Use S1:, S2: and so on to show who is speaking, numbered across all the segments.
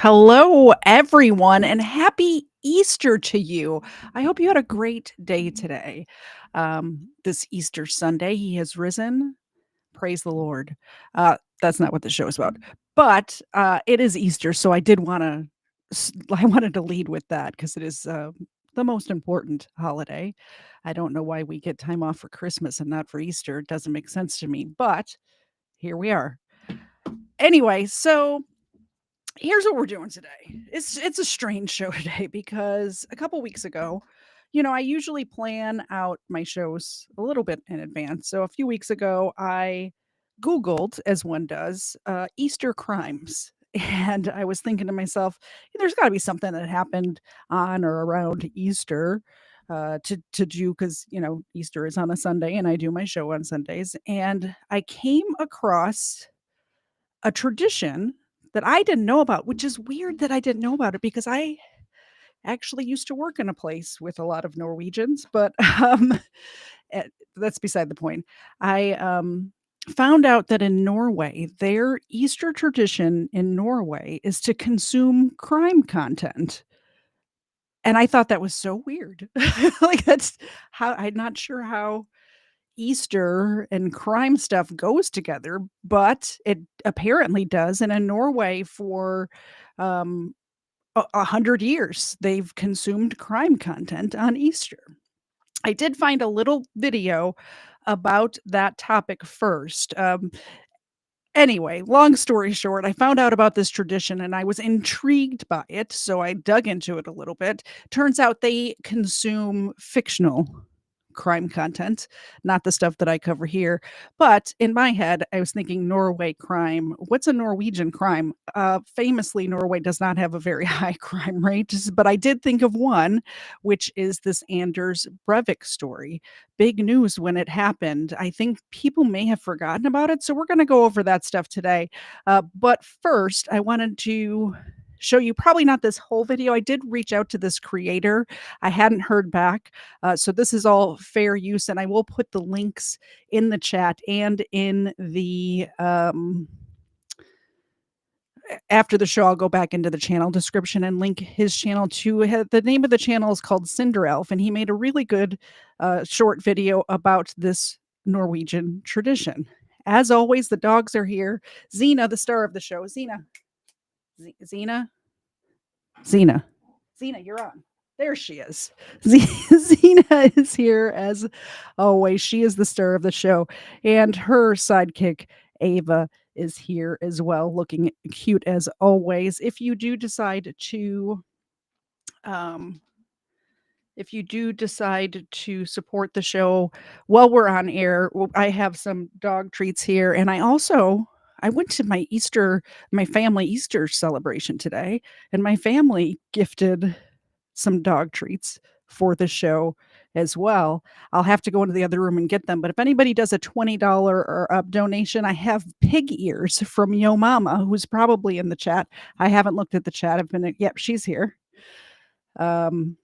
S1: Hello, everyone, and happy Easter to you. I hope you had a great day today. This Easter Sunday, he has risen. Praise the Lord. That's not what the show is about, but it is Easter, so I did want to. I wanted to lead with that because it is the most important holiday. I don't know why we get time off for Christmas and not for Easter. It doesn't make sense to me, but here we are. Anyway, so here's what we're doing today. It's a strange show today because a couple weeks ago, I usually plan out my shows a little bit in advance. So a few weeks ago, I Googled, as one does, Easter crimes. And I was thinking to myself, there's got to be something that happened on or around Easter to do because, Easter is on a Sunday and I do my show on Sundays. And I came across a tradition that I didn't know about, which is weird that I didn't know about it because I actually used to work in a place with a lot of Norwegians, but that's beside the point. I found out that in Norway, their Easter tradition in Norway is to consume crime content. And I thought that was so weird. Like, that's how I'm not sure how Easter and crime stuff goes together, but it apparently does. And in Norway, for um, 100 years, they've consumed crime content on Easter. I did find a little video about that topic first. Anyway, long story short, I found out about this tradition and I was intrigued by it. So I dug into it a little bit. Turns out they consume fictional crime content, not the stuff that I cover here. But in my head, I was thinking Norway crime. What's a Norwegian crime? Famously, Norway does not have a very high crime rate, but I did think of one, which is this Anders Breivik story. Big news when it happened. I think people may have forgotten about it. So we're going to go over that stuff today. But first, I wanted to show you probably not this whole video. I did reach out to this creator. I hadn't heard back. So this is all fair use, and I will put the links in the chat and in the after the show. I'll go back into the channel description and link his channel to the name of the channel is called Cinderelf, and he made a really good short video about this Norwegian tradition. As always, the dogs are here. Xena, the star of the show. Xena. Xena. Xena. Xena, you're on. There she is. Xena is here as always. She is the star of the show. And her sidekick, Ava, is here as well, looking cute as always. If you do decide to support the show while we're on air, I have some dog treats here. And I went to my family Easter celebration today, and my family gifted some dog treats for the show as well. I'll have to go into the other room and get them. But if anybody does a $20 or up donation, I have pig ears from Yo Mama, who's probably in the chat. I haven't looked at the chat. Yep, she's here. And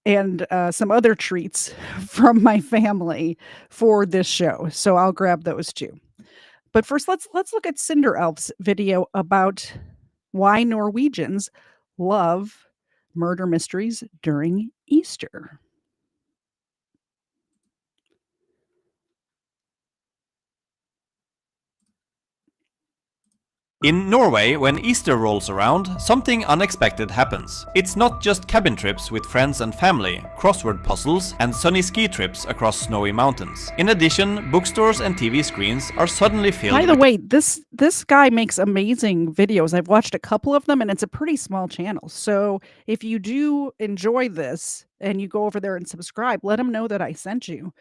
S1: some other treats from my family for this show. So I'll grab those too. But first, let's look at Cinderelf's video about why Norwegians love murder mysteries during Easter.
S2: In Norway, when Easter rolls around, something unexpected happens. It's not just cabin trips with friends and family, crossword puzzles, and sunny ski trips across snowy mountains. In addition, bookstores and TV screens are suddenly filled.
S1: By the way, this guy makes amazing videos. I've watched a couple of them, and it's a pretty small channel. So if you do enjoy this and you go over there and subscribe, let him know that I sent you.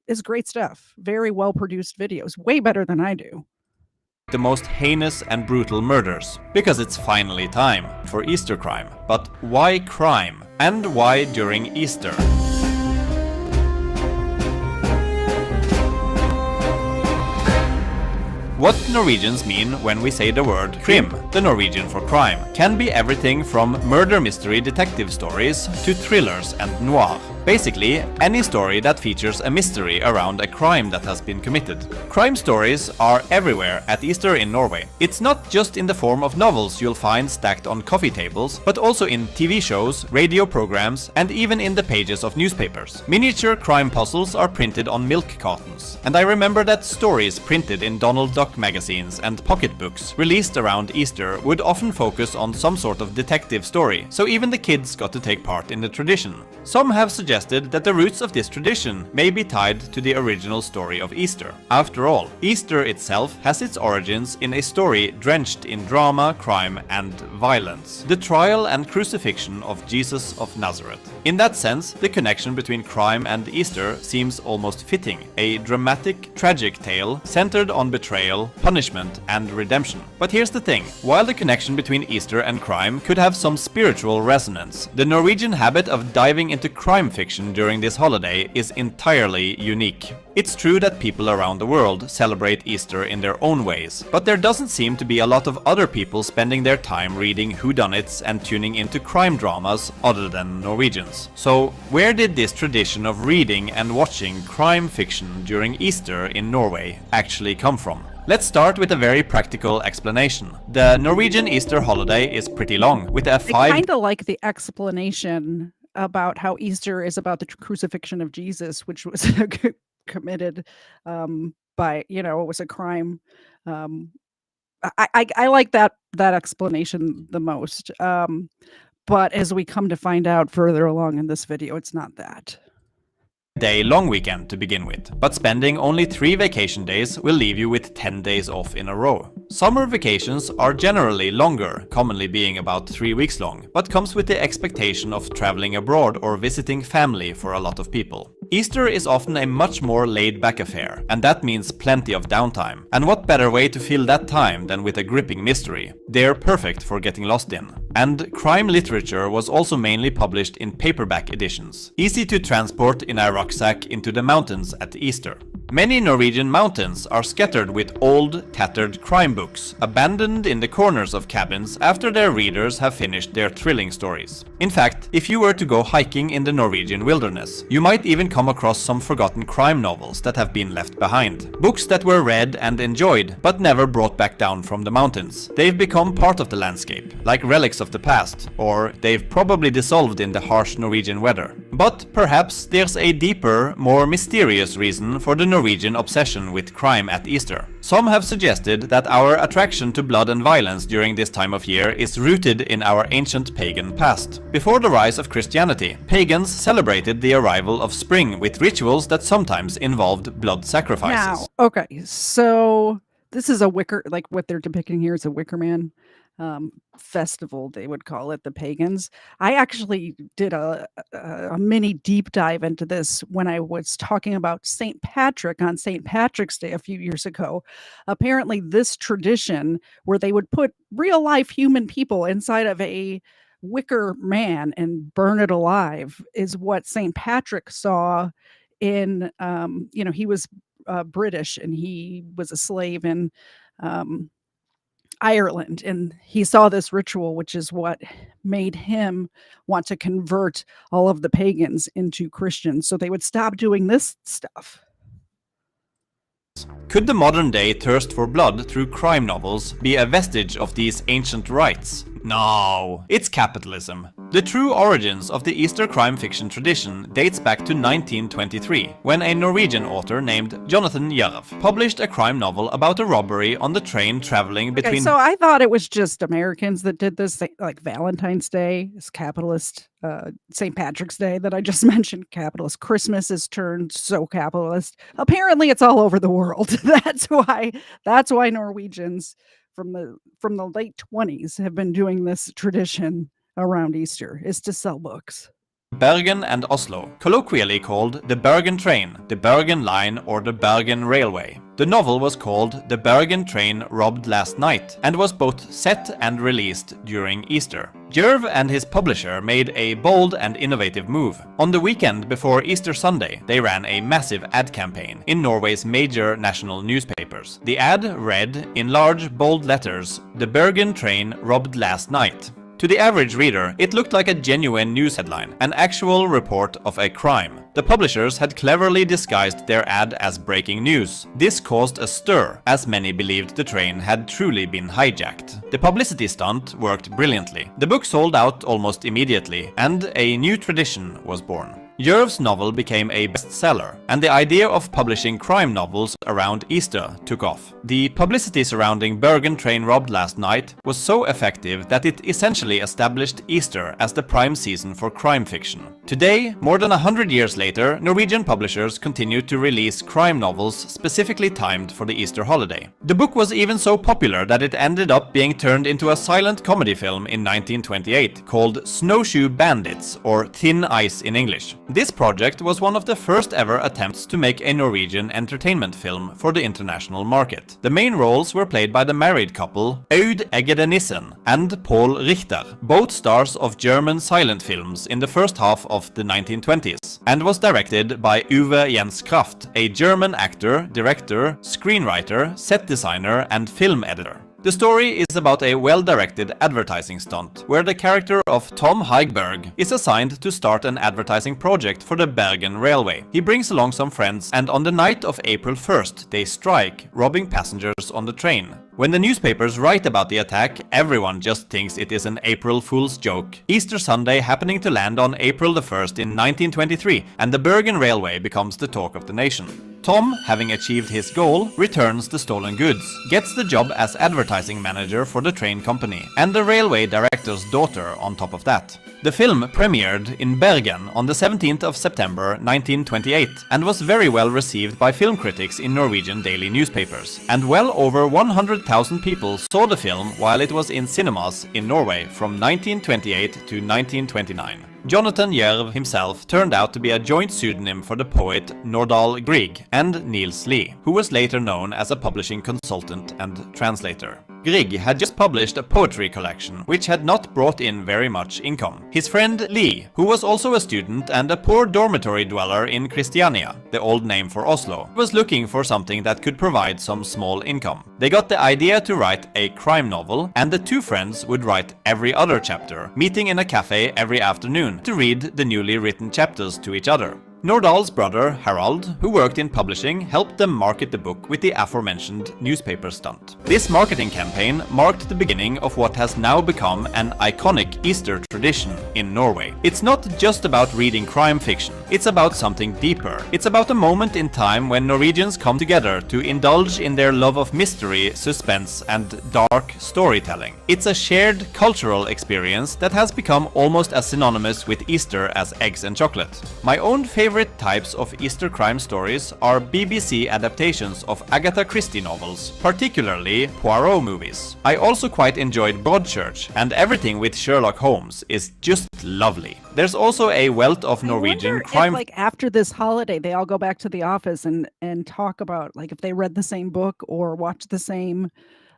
S1: It's great stuff. Very well produced videos, way better than I do.
S2: The most heinous and brutal murders, because it's finally time for Easter crime. But why crime? And why during Easter? What Norwegians mean when we say the word krim? the Norwegian for crime, can be everything from murder mystery detective stories to thrillers and noir. Basically, any story that features a mystery around a crime that has been committed. Crime stories are everywhere at Easter in Norway. It's not just in the form of novels you'll find stacked on coffee tables, but also in TV shows, radio programs, and even in the pages of newspapers. Miniature crime puzzles are printed on milk cartons, and I remember that stories printed in Donald Duck magazines and pocketbooks released around Easter would often focus on some sort of detective story, so even the kids got to take part in the tradition. Some have suggested that the roots of this tradition may be tied to the original story of Easter. After all, Easter itself has its origins in a story drenched in drama, crime, and violence: the trial and crucifixion of Jesus of Nazareth. In that sense, the connection between crime and Easter seems almost fitting, a dramatic, tragic tale centered on betrayal, punishment, and redemption. But here's the thing: while the connection between Easter and crime could have some spiritual resonance, the Norwegian habit of diving into crime fiction during this holiday is entirely unique. It's true that people around the world celebrate Easter in their own ways, but there doesn't seem to be a lot of other people spending their time reading whodunits and tuning into crime dramas other than Norwegians. So, where did this tradition of reading and watching crime fiction during Easter in Norway actually come from? Let's start with a very practical explanation. The Norwegian Easter holiday is pretty long, with a
S1: I kind of like the explanation about how Easter is about the crucifixion of Jesus, which was committed by, it was a crime. Um, I like that explanation the most. But as we come to find out further along in this video, it's not that.
S2: Day long weekend to begin with, but spending only 3 vacation days will leave you with 10 days off in a row. Summer vacations are generally longer, commonly being about 3 weeks long, but comes with the expectation of traveling abroad or visiting family for a lot of people. Easter is often a much more laid-back affair, and that means plenty of downtime. And what better way to fill that time than with a gripping mystery? They're perfect for getting lost in. And crime literature was also mainly published in paperback editions, easy to transport in a rucksack into the mountains at Easter. Many Norwegian mountains are scattered with old, tattered crime books, abandoned in the corners of cabins after their readers have finished their thrilling stories. In fact, if you were to go hiking in the Norwegian wilderness, you might even come across some forgotten crime novels that have been left behind. Books that were read and enjoyed, but never brought back down from the mountains. They've become part of the landscape, like relics of the past, or they've probably dissolved in the harsh Norwegian weather. But perhaps there's a deeper, more mysterious reason for the Norwegian obsession with crime at Easter. Some have suggested that our attraction to blood and violence during this time of year is rooted in our ancient pagan past. Before the rise of Christianity, pagans celebrated the arrival of spring with rituals that sometimes involved blood sacrifices.
S1: Now, okay, so this is a wicker, like what they're depicting here is a Wicker Man festival, they would call it, the pagans. I actually did a mini deep dive into this when I was talking about St. Patrick on St. Patrick's Day a few years ago. Apparently, this tradition where they would put real life human people inside of a wicker man and burn it alive is what St. Patrick saw in, he was British and he was a slave in Ireland, and he saw this ritual, which is what made him want to convert all of the pagans into Christians, so they would stop doing this stuff.
S2: Could the modern day thirst for blood through crime novels be a vestige of these ancient rites? No, it's capitalism. The true origins of the Easter crime fiction tradition dates back to 1923, when a Norwegian author named Jonathan Jerv published a crime novel about a robbery on the train traveling between...
S1: Okay, so I thought it was just Americans that did this, like Valentine's Day is capitalist, St. Patrick's Day that I just mentioned, capitalist. Christmas is turned so capitalist. Apparently it's all over the world. That's why Norwegians from the late 20s have been doing this tradition around Easter, is to sell books.
S2: Bergen and Oslo, colloquially called the Bergen Train, the Bergen Line, or the Bergen Railway. The novel was called The Bergen Train Robbed Last Night and was both set and released during Easter. Jerv and his publisher made a bold and innovative move. On the weekend before Easter Sunday, they ran a massive ad campaign in Norway's major national newspapers. The ad read, in large, bold letters, "The Bergen train robbed last night." To the average reader, it looked like a genuine news headline, an actual report of a crime. The publishers had cleverly disguised their ad as breaking news. This caused a stir, as many believed the train had truly been hijacked. The publicity stunt worked brilliantly. The book sold out almost immediately, and a new tradition was born. Jerv's novel became a bestseller, and the idea of publishing crime novels around Easter took off. The publicity surrounding Bergen train robbed last night was so effective that it essentially established Easter as the prime season for crime fiction. Today, more than 100 years later, Norwegian publishers continue to release crime novels specifically timed for the Easter holiday. The book was even so popular that it ended up being turned into a silent comedy film in 1928 called Snowshoe Bandits, or Thin Ice in English. This project was one of the first ever attempts to make a Norwegian entertainment film for the international market. The main roles were played by the married couple Aud Eggede Nissen and Paul Richter, both stars of German silent films in the first half of the 1920s, and was directed by Uwe Jens Kraft, a German actor, director, screenwriter, set designer, and film editor. The story is about a well-directed advertising stunt, where the character of Tom Haigberg is assigned to start an advertising project for the Bergen Railway. He brings along some friends, and on the night of April 1st, they strike, robbing passengers on the train. When the newspapers write about the attack, everyone just thinks it is an April Fool's joke. Easter Sunday happening to land on April the 1st in 1923, and the Bergen Railway becomes the talk of the nation. Tom, having achieved his goal, returns the stolen goods, gets the job as advertising manager for the train company, and the railway director's daughter on top of that. The film premiered in Bergen on the 17th of September 1928 and was very well received by film critics in Norwegian daily newspapers. And well over 100,000 people saw the film while it was in cinemas in Norway from 1928 to 1929. Jonathan Jerv himself turned out to be a joint pseudonym for the poet Nordahl Grieg and Niels Lie, who was later known as a publishing consultant and translator. Grieg had just published a poetry collection, which had not brought in very much income. His friend Lie, who was also a student and a poor dormitory dweller in Christiania, the old name for Oslo, was looking for something that could provide some small income. They got the idea to write a crime novel, and the two friends would write every other chapter, meeting in a cafe every afternoon to read the newly written chapters to each other. Nordahl's brother, Harald, who worked in publishing, helped them market the book with the aforementioned newspaper stunt. This marketing campaign marked the beginning of what has now become an iconic Easter tradition in Norway. It's not just about reading crime fiction, it's about something deeper. It's about a moment in time when Norwegians come together to indulge in their love of mystery, suspense, and dark storytelling. It's a shared cultural experience that has become almost as synonymous with Easter as eggs and chocolate. My own favorite types of Easter crime stories are BBC adaptations of Agatha Christie novels, particularly Poirot movies. I also quite enjoyed Broadchurch, and everything with Sherlock Holmes is just lovely. There's also a wealth of Norwegian crime.
S1: If, like, after this holiday, they all go back to the office and talk about, like, if they read the same book or watched the same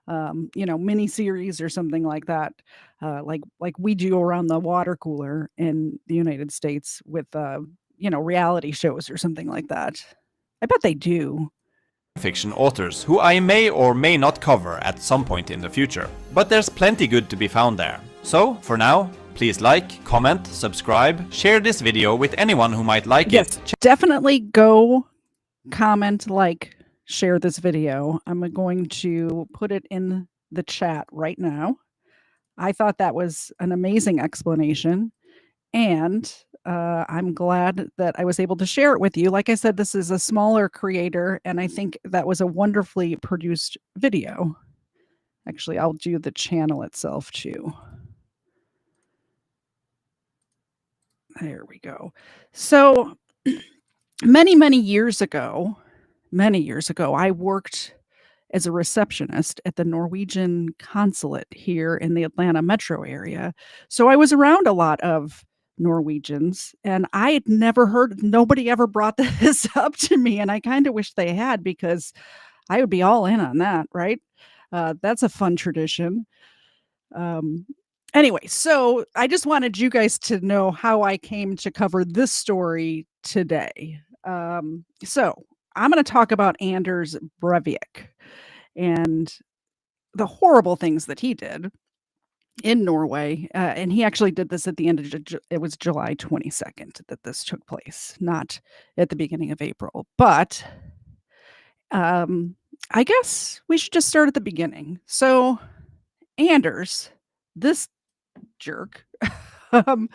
S1: mini series or something like that, like we do around the water cooler in the United States with reality shows or something like that. I bet they do.
S2: Fiction authors who I may or may not cover at some point in the future. But there's plenty good to be found there. So, for now, please like, comment, subscribe, share this video with anyone who might like it.
S1: Definitely go comment, like, share this video. I'm going to put it in the chat right now. I thought that was an amazing explanation, and I'm glad that I was able to share it with you. Like I said, this is a smaller creator, and I think that was a wonderfully produced video. Actually, I'll do the channel itself too. There we go. So many years ago, I worked as a receptionist at the Norwegian consulate here in the Atlanta metro area. So I was around a lot of Norwegians, and I had never heard, nobody ever brought this up to me, and I kind of wish they had, because I would be all in on that, right? That's a fun tradition. Anyway, so I just wanted you guys to know how I came to cover this story today. So I'm going to talk about Anders Breivik and the horrible things that he did in Norway. And he actually did this at the end of it was July 22nd that this took place, not at the beginning of April. But um, I guess we should just start at the beginning. So Anders, this jerk, um,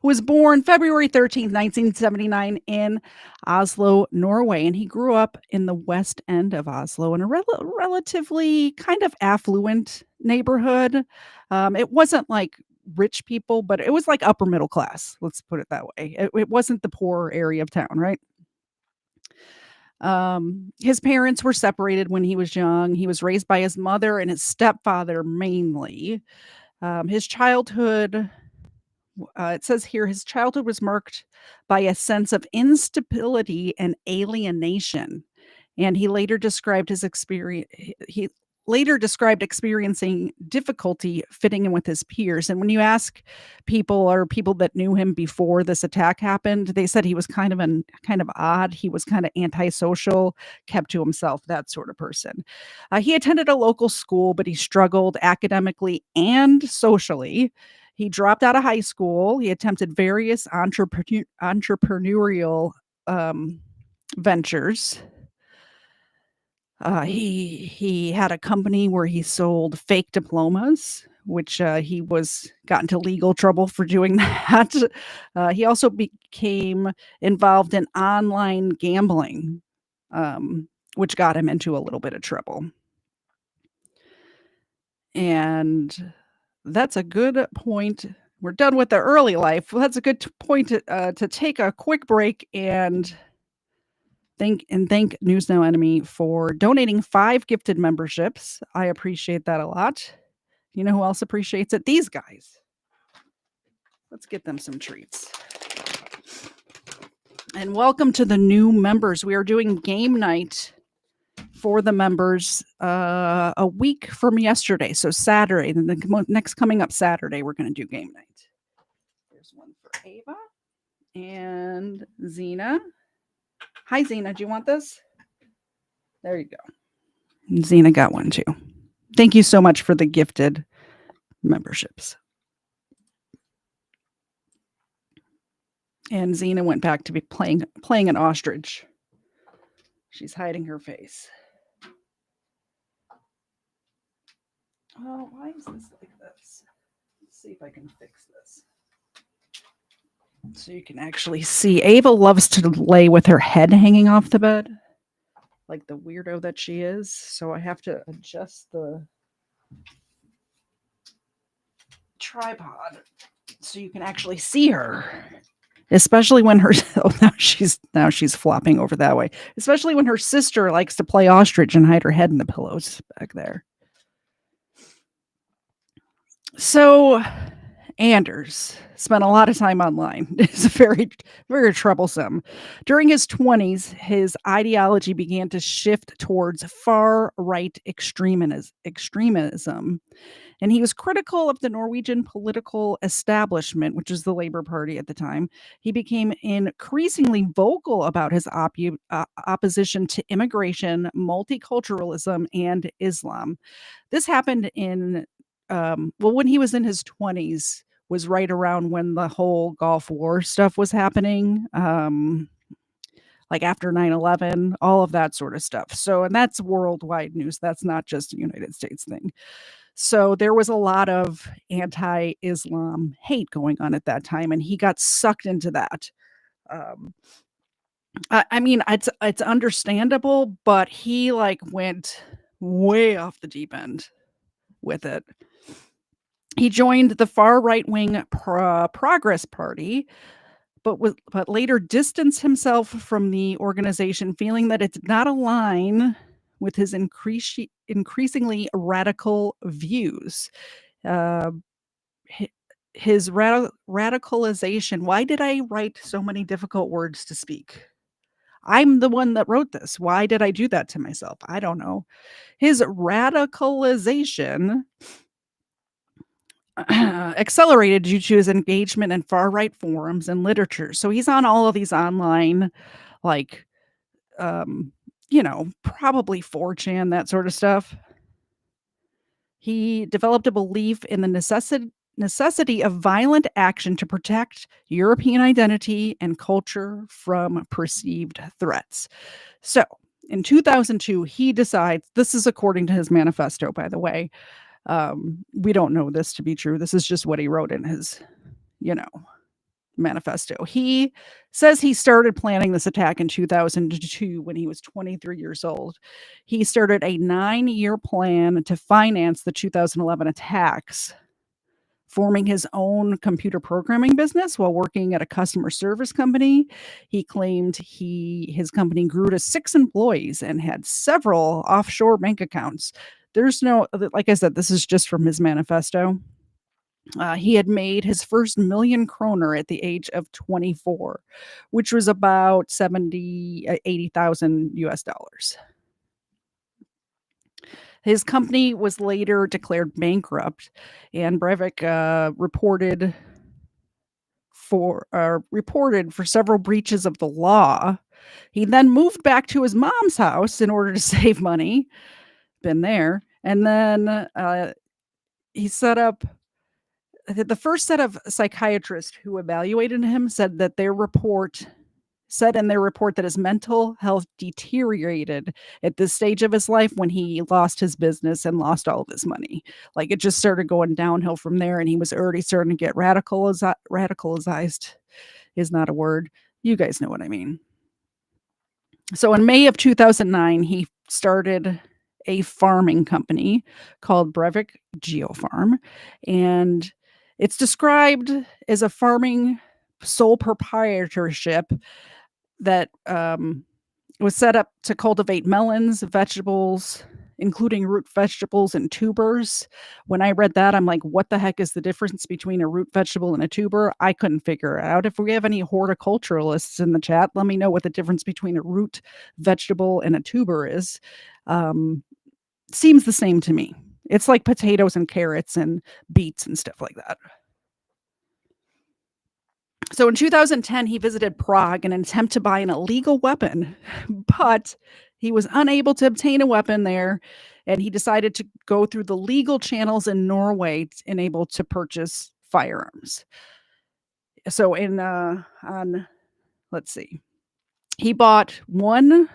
S1: was born February 13th, 1979 in Oslo, Norway, and he grew up in the west end of Oslo in a relatively kind of affluent neighborhood. It wasn't like rich people, but it was like upper middle class. Let's put it that way. It wasn't the poor area of town, right? His parents were separated when he was young. He was raised by his mother and his stepfather mainly. His childhood it says here his childhood was marked by a sense of instability and alienation, and he later described his experience. He later described experiencing difficulty fitting in with his peers. And when you ask people or people that knew him before this attack happened, they said he was kind of odd. He was kind of antisocial, kept to himself, that sort of person. He attended a local school, but he struggled academically and socially. He dropped out of high school. He attempted various entrepreneurial ventures. He had a company where he sold fake diplomas, which he was got into legal trouble for doing that. He also became involved in online gambling, which got him into a little bit of trouble. And that's a good point. We're done with the early life. Well, that's a good point to take a quick break and thank News Now Enemy for donating 5 gifted memberships. I appreciate that a lot. You know who else appreciates it? These guys. Let's get them some treats. And welcome to the new members. We are doing game night for the members a week from yesterday. So Saturday, the next coming up Saturday, we're going to do game night. There's one for Ava and Zena. Hi, Zena. Do you want this? There you go. And Zena got one too. Thank you so much for the gifted memberships. And Zena went back to be playing an ostrich. She's hiding her face. Oh, why is this like this? Let's see if I can fix this. So you can actually see. Ava loves to lay with her head hanging off the bed, like the weirdo that she is. So I have to adjust the tripod so you can actually see her. Especially when her now she's flopping over that way. Especially when her sister likes to play ostrich and hide her head in the pillows back there. So Anders spent a lot of time online. It's very, very troublesome. During his 20s, his ideology began to shift towards far-right extremism. And he was critical of the Norwegian political establishment, which is the Labour Party at the time. He became increasingly vocal about his opposition to immigration, multiculturalism, and Islam. This happened when he was in his 20s, was right around when the whole Gulf War stuff was happening. Like after 9/11, all of that sort of stuff. So, and that's worldwide news. That's not just a United States thing. So there was a lot of anti-Islam hate going on at that time, and he got sucked into that. Um, I mean, it's understandable, but he like went way off the deep end with it. He joined the far right-wing Progress Party, but later distanced himself from the organization, feeling that it did not align with his increasingly radical views. Uh, his radicalization. Why did I write so many difficult words to speak? I'm the one that wrote this. Why did I do that to myself? I don't know. His radicalization accelerated due to his engagement in far-right forums and literature. So he's on all of these online, like, um, probably 4chan, that sort of stuff. He developed a belief in the necessity of violent action to protect European identity and culture from perceived threats. So, in 2002, he decides, this is according to his manifesto, by the way. We don't know this to be true. This is just what he wrote in his, you know, manifesto. He says he started planning this attack in 2002 when he was 23 years old. He started a 9-year plan to finance the 2011 attacks, forming his own computer programming business while working at a customer service company. He claimed his company grew to 6 employees and had several offshore bank accounts. There's no, like I said, this is just from his manifesto. He had made his first million kroner at the age of 24, which was about 80,000 US dollars. His company was later declared bankrupt, and Breivik reported for several breaches of the law. He then moved back to his mom's house in order to save money. Been there. And then he set up the first set of psychiatrists who evaluated him said in their report that his mental health deteriorated at this stage of his life when he lost his business and lost all of his money. Like, it just started going downhill from there, and he was already starting to get radicalized is not a word. You guys know what I mean. So in May of 2009, he started a farming company called Breivik Geofarm, and it's described as a farming sole proprietorship that was set up to cultivate melons, vegetables, including root vegetables and tubers. When I read that, I'm like, what the heck is the difference between a root vegetable and a tuber? I couldn't figure it out. If we have any horticulturalists in the chat, let me know what the difference between a root vegetable and a tuber is. Seems the same to me. It's like potatoes and carrots and beets and stuff like that. So in 2010, he visited Prague in an attempt to buy an illegal weapon, but he was unable to obtain a weapon there, and he decided to go through the legal channels in Norway and able to purchase firearms. So let's see, he bought one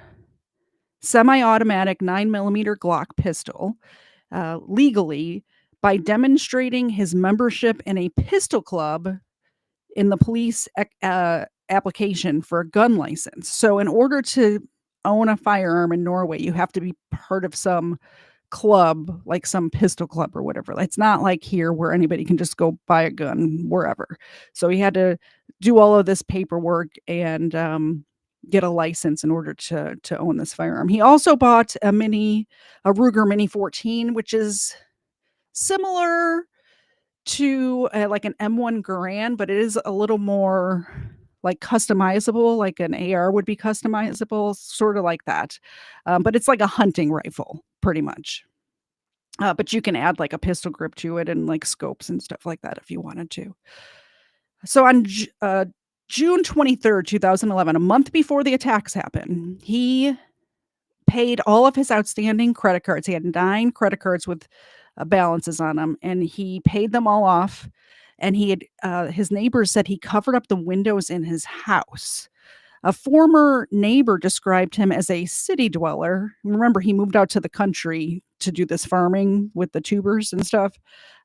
S1: semi-automatic 9mm Glock pistol legally by demonstrating his membership in a pistol club in the police application for a gun license. So in order to own a firearm in Norway, you have to be part of some club, like some pistol club or whatever. It's not like here where anybody can just go buy a gun wherever. So he had to do all of this paperwork and get a license in order to own this firearm. He also bought a Ruger Mini 14, which is similar to like an M1 Garand, but it is a little more like customizable, like an AR would be customizable, sort of like that. But it's like a hunting rifle, pretty much. But you can add like a pistol grip to it and like scopes and stuff like that if you wanted to. So on June 23rd, 2011, a month before the attacks happened, he paid all of his outstanding credit cards. He had 9 credit cards with balances on them, and he paid them all off. And he had his neighbors said he covered up the windows in his house. A former neighbor described him as a city dweller. Remember, he moved out to the country to do this farming with the tubers and stuff.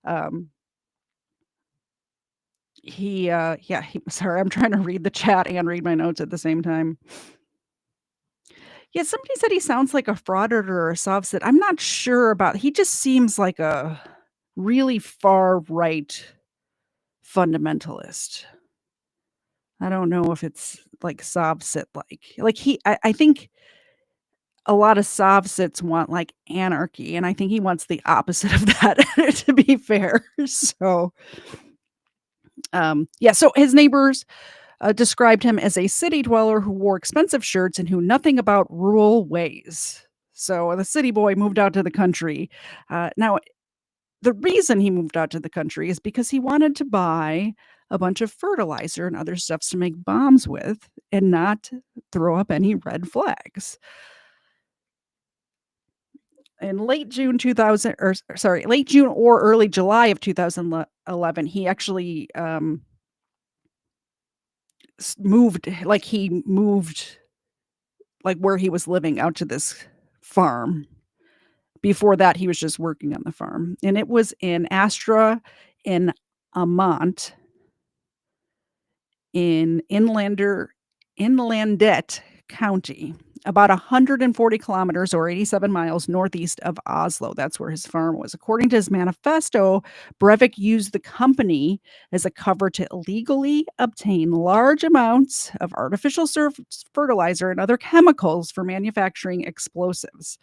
S1: Sorry, I'm trying to read the chat and read my notes at the same time. Yeah, somebody said he sounds like a frauditor or a soft-sit. I'm not sure about, he just seems like a really far right fundamentalist. I don't know if it's like soft-sit I think a lot of soft-sits want like anarchy, and I think he wants the opposite of that, to be fair. So so his neighbors described him as a city dweller who wore expensive shirts and who nothing about rural ways. So the city boy moved out to the country. Now, The reason he moved out to the country is because he wanted to buy a bunch of fertilizer and other stuffs to make bombs with and not throw up any red flags. In late June 2000, or sorry, late June or early July of 2011, he actually, he moved, like, where he was living out to this farm. Before that, he was just working on the farm, and it was in Astra in Amont in Inlandet County, about 140 kilometers or 87 miles northeast of Oslo. That's where his farm was. According to his manifesto, Breivik used the company as a cover to illegally obtain large amounts of artificial fertilizer and other chemicals for manufacturing explosives.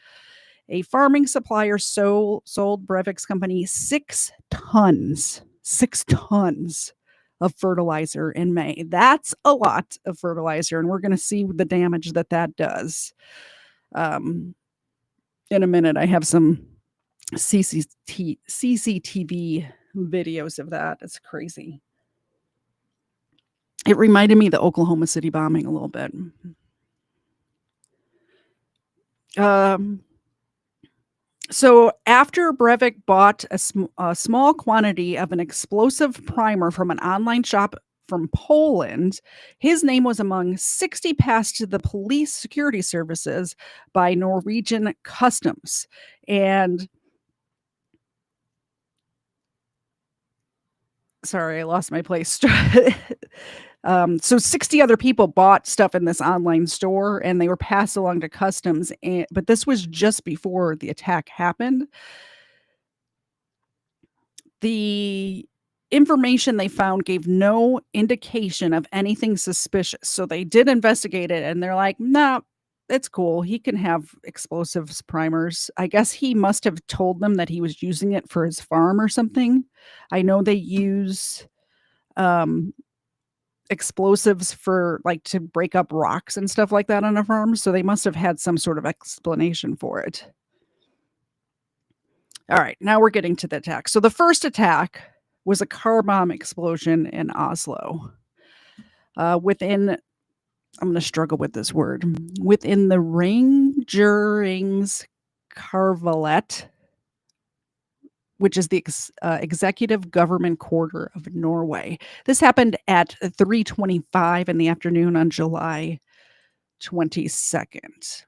S1: A farming supplier sold Breivik's company 6 tons of fertilizer in May. That's a lot of fertilizer, and we're going to see the damage that that does. Um, in a minute, I have some CCTV videos of that. It's crazy. It reminded me of the Oklahoma City bombing a little bit. So after Breivik bought a small quantity of an explosive primer from an online shop from Poland, his name was among 60 passed to the police security services by Norwegian customs. And sorry, I lost my place. So 60 other people bought stuff in this online store and they were passed along to customs. But this was just before the attack happened. The information they found gave no indication of anything suspicious. So they did investigate it and they're like, "No, it's cool. He can have explosives primers." I guess he must have told them that he was using it for his farm or something. I know they use um explosives for like to break up rocks and stuff like that on a farm, so they must have had some sort of explanation for it. All right, now we're getting to the attack. So the first attack was a car bomb explosion in Oslo. Within, I'm going to struggle with this word, within the Regeringskarvalet, which is the executive government quarter of Norway. This happened at 3:25 in the afternoon on July 22nd.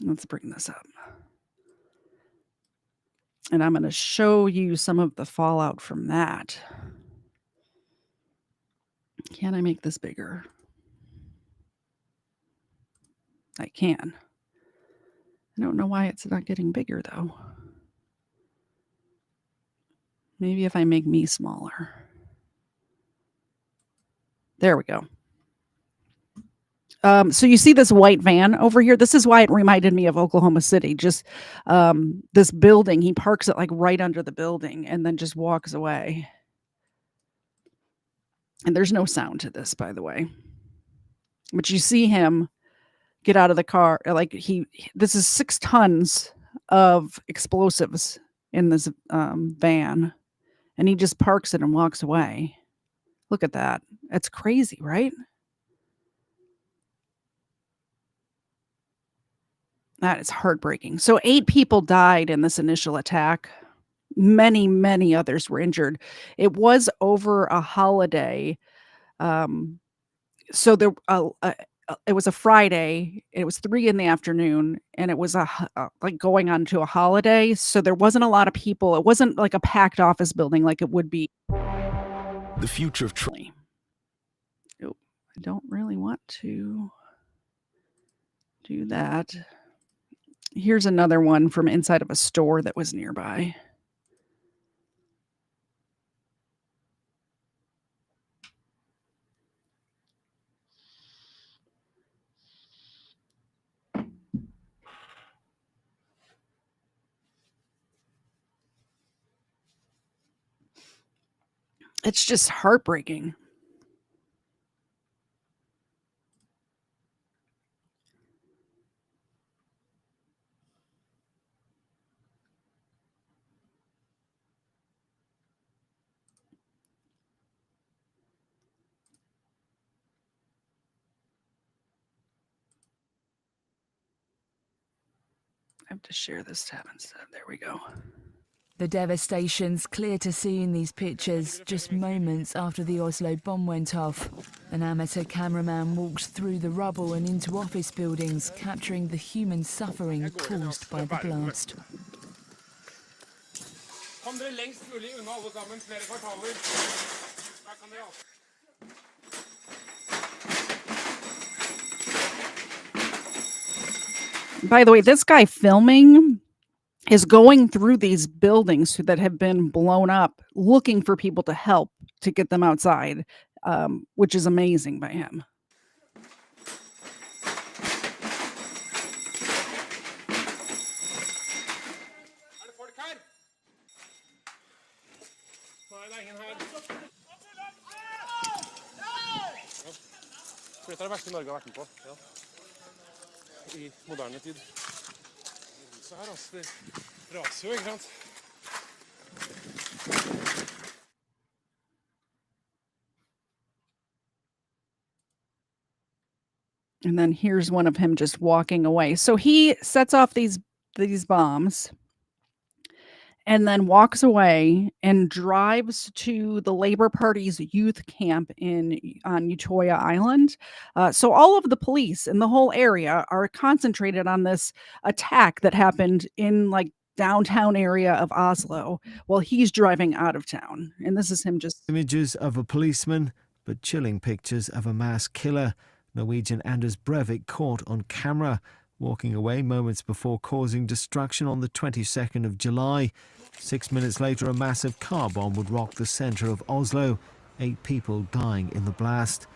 S1: Let's bring this up. And I'm going to show you some of the fallout from that. Can I make this bigger? I can. I don't know why it's not getting bigger, though. Maybe if I make me smaller. There we go. So you see this white van over here? This is why it reminded me of Oklahoma City. Just this building. He parks it like right under the building and then just walks away. And there's no sound to this, by the way. But you see him get out of the car. Like this is 6 tons of explosives in this van. And he just parks it and walks away. Look at that. It's crazy, right? That is heartbreaking. So 8 people died in this initial attack. Many, many others were injured. It was over a holiday. So there, it was a Friday. It was 3 in the afternoon, and it was like going on to a holiday. So there wasn't a lot of people. It wasn't like a packed office building like it would be.
S3: The future of
S1: Oh, I don't really want to do that. Here's another one from inside of a store that was nearby. It's just heartbreaking. I have to share this tab instead. There we go.
S4: The devastation's clear to see in these pictures just moments after the Oslo bomb went off. An amateur cameraman walked through the rubble and into office buildings, capturing the human suffering caused by the blast.
S1: By the way, this guy filming is going through these buildings that have been blown up, looking for people to help to get them outside, which is amazing by him.
S5: Dette er det verste Norge har vært med på, ja. I moderne tid. Så her, altså, det raser jo, ikke sant?
S1: And then here's one of him just walking away. So he sets off these bombs and then walks away and drives to the Labor Party's youth camp on Utoya Island. So all of the police in the whole area are concentrated on this attack that happened in like downtown area of Oslo while he's driving out of town. And this is him just...
S6: Images of a policeman, but chilling pictures of a mass killer. Norwegian Anders Breivik caught on camera, walking away moments before causing destruction on the 22nd of July. 6 minutes later, a massive car bomb would rock the centre of Oslo, 8 people dying in the blast.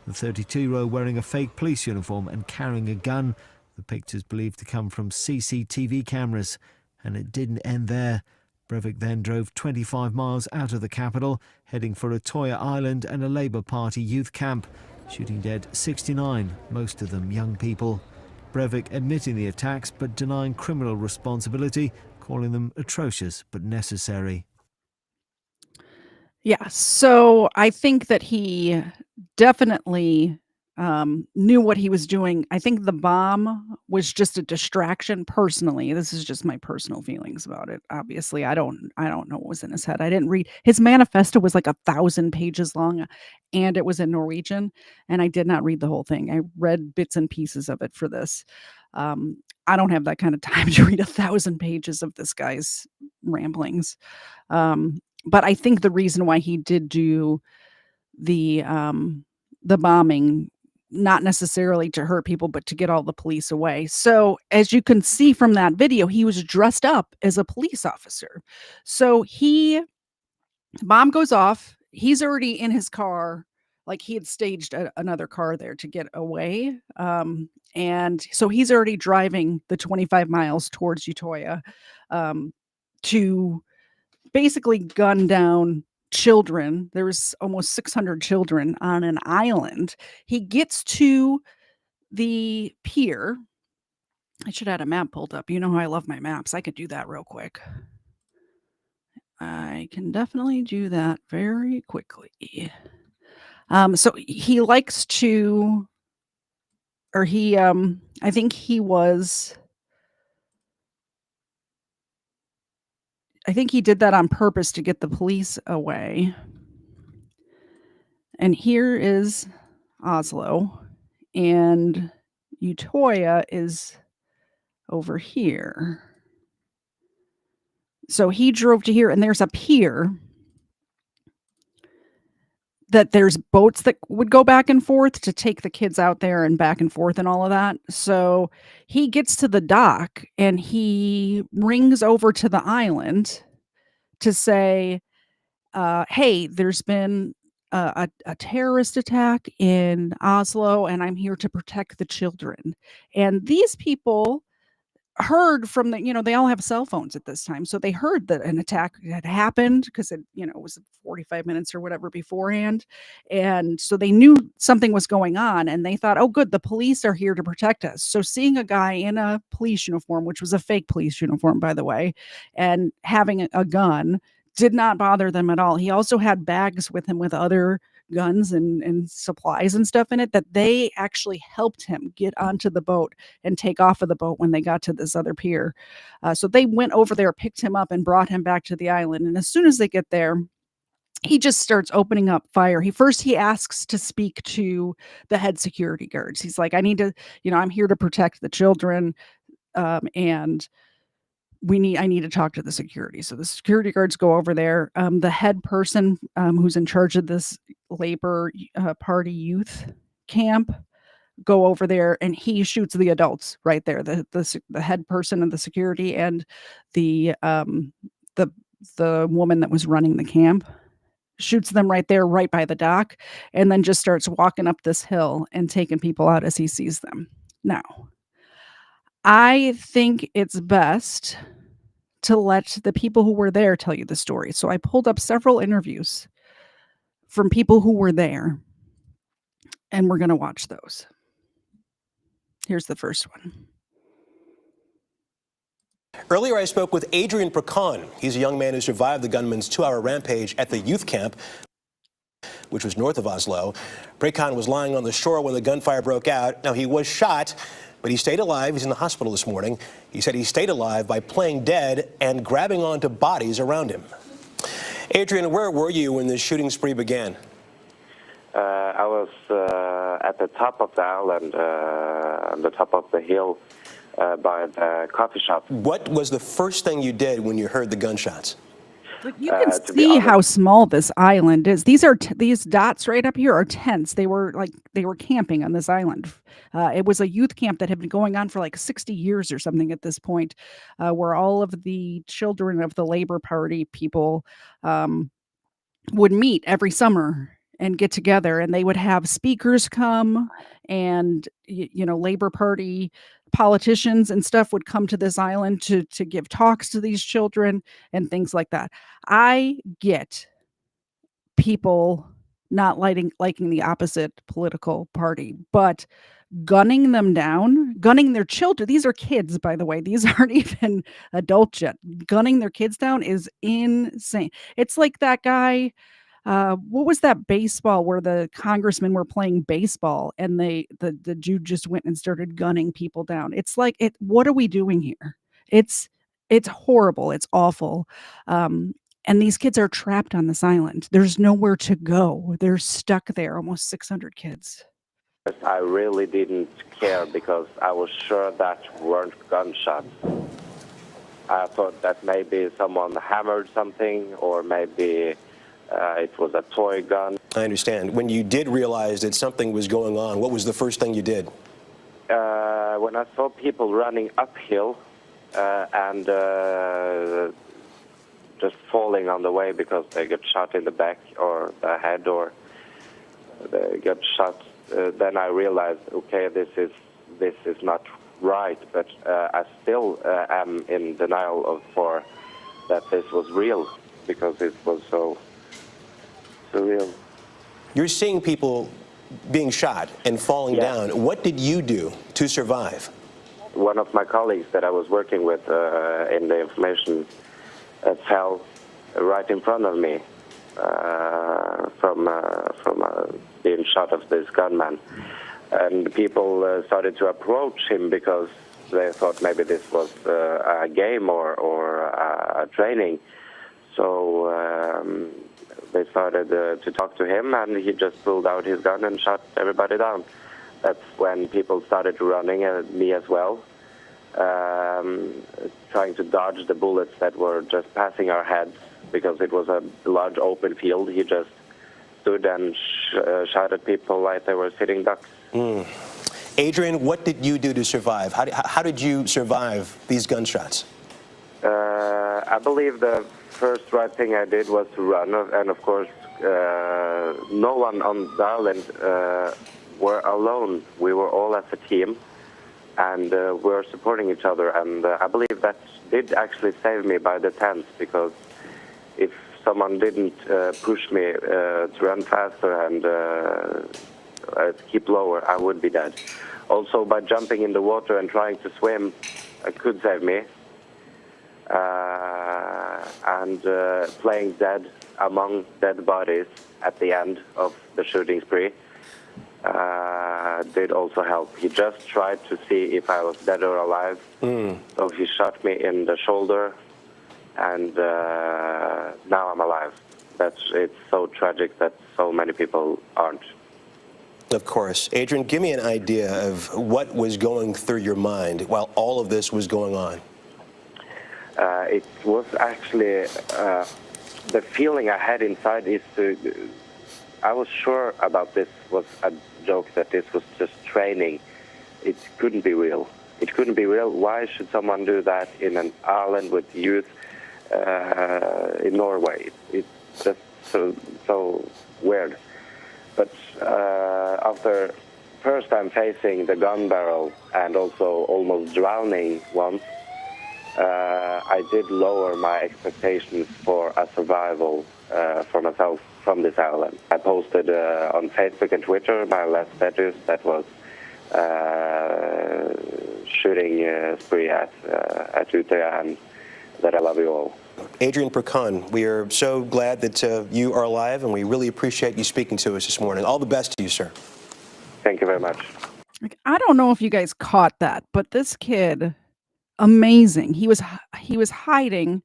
S6: The 32-year-old wearing a fake police uniform and carrying a gun. The pictures believed to come from CCTV cameras. And it didn't end there. Breivik then drove 25 miles out of the capital, heading for Utoya Island and a Labour Party youth camp, shooting dead 69, most of them young people. Breivik admitting the attacks but denying criminal responsibility, calling them atrocious but necessary.
S1: Yeah, so I think that he definitely knew what he was doing. I think the bomb was just a distraction personally. This is just my personal feelings about it. Obviously, I don't know what was in his head. I didn't read his manifesto was like 1,000 pages long and it was in Norwegian and I did not read the whole thing. I read bits and pieces of it for this. I don't have that kind of time to read 1,000 pages of this guy's ramblings. But I think the reason why he did do the bombing, not necessarily to hurt people, but to get all the police away. So as you can see from that video, he was dressed up as a police officer. So the bomb goes off. He's already in his car. Like he had staged another car there to get away. And so he's already driving the 25 miles towards Utoya to basically gun down children. There was almost 600 children on an island. He gets to the pier. I should have had a map pulled up. You know how I love my maps. I could do that real quick. I can definitely do that very quickly. So he likes to, or he, I think he did that on purpose to get the police away. And here is Oslo, and Utoya is over here. So he drove to here, and there's a pier that there's boats that would go back and forth to take the kids out there and back and forth and all of that. So he gets to the dock and he rings over to the island to say, hey, there's been a terrorist attack in Oslo and I'm here to protect the children. And these people heard from they all have cell phones at this time. So they heard that an attack had happened because it was 45 minutes or whatever beforehand. And so they knew something was going on and they thought, oh, good, the police are here to protect us. So seeing a guy in a police uniform, which was a fake police uniform, by the way, and having a gun did not bother them at all. He also had bags with him with other guns and supplies and stuff in it, that they actually helped him get onto the boat and take off of the boat when they got to this other pier. So they went over there, picked him up, and brought him back to the island. And as soon as they get there, he just starts opening up fire. He asks to speak to the head security guards. He's like, I need to, I'm here to protect the children. And I need to talk to the security. So the security guards go over there. The head person, who's in charge of this Labor Party youth camp, go over there, and he shoots the adults right there. The head person of the security and the woman that was running the camp shoots them right there, right by the dock, and then just starts walking up this hill and taking people out as he sees them. Now, I think it's best to let the people who were there tell you the story. So I pulled up several interviews from people who were there, and we're going to watch those. Here's the first one.
S7: Earlier, I spoke with Adrian Bracon. He's a young man who survived the gunman's 2-hour rampage at the youth camp, which was north of Oslo. Bracon was lying on the shore when the gunfire broke out. Now, he was shot, but he stayed alive. He's in the hospital this morning. He said he stayed alive by playing dead and grabbing onto bodies around him. Adrian, where were you when the shooting spree began?
S8: I was at the top of the island, on the top of the hill by the coffee shop.
S7: What was the first thing you did when you heard the gunshots?
S1: But you can see how small this island is. These dots right up here are tents. They were camping on this island. It was a youth camp that had been going on for like 60 years or something at this point, where all of the children of the Labor Party people would meet every summer and get together, and they would have speakers come, and Labor Party politicians and stuff would come to this island to give talks to these children and things like that. I get people not liking the opposite political party, but gunning them down, gunning their children. These are kids, by the way. These aren't even adults yet. Gunning their kids down is insane. It's like that guy. What was that baseball where the congressmen were playing baseball and the dude just went and started gunning people down? It's like, what are we doing here? It's horrible. It's awful. And these kids are trapped on this island. There's nowhere to go. They're stuck there, almost 600 kids.
S8: I really didn't care because I was sure that weren't gunshots. I thought that maybe someone hammered something, or maybe it was a toy gun.
S7: I understand. When you did realize that something was going on, what was the first thing you did?
S8: When I saw people running uphill and just falling on the way because they got shot in the back or the head, or they got shot, then I realized, okay, this is not right. But I still am in denial for that this was real, because it was so surreal.
S7: You're seeing people being shot and falling down. What did you do to survive?
S8: One of my colleagues that I was working with in the information fell right in front of me from being shot of this gunman. And people started to approach him because they thought maybe this was a game or a training. So they started to talk to him, and he just pulled out his gun and shot everybody down. That's when people started running at me as well, trying to dodge the bullets that were just passing our heads, because it was a large open field. He just stood and shot at people like they were sitting ducks.
S7: Adrian, what did you do to survive? How did you survive these gunshots?
S8: I believe the first right thing I did was to run, and of course, no one on the island were alone. We were all as a team, and we were supporting each other. And I believe that did actually save me by the tents, because if someone didn't push me to run faster and keep lower, I would be dead. Also, by jumping in the water and trying to swim, it could save me. And playing dead among dead bodies at the end of the shooting spree did also help. He just tried to see if I was dead or alive. So he shot me in the shoulder, and now I'm alive. It's so tragic that so many people aren't.
S7: Of course. Adrian, give me an idea of what was going through your mind while all of this was going on.
S8: It was actually, the feeling I had inside is I was sure about this was a joke, that this was just training. It couldn't be real. It couldn't be real. Why should someone do that in an island with youth in Norway? It's just so weird. But after first time facing the gun barrel and also almost drowning once, I did lower my expectations for a survival for myself from this island. I posted on Facebook and Twitter my last status that was shooting spree at Utøya, and that I love you all.
S7: Adrian Breivik, we are so glad that you are alive, and we really appreciate you speaking to us this morning. All the best to you, sir.
S8: Thank you very much.
S1: Like, I don't know if you guys caught that, but this kid, amazing. He was hiding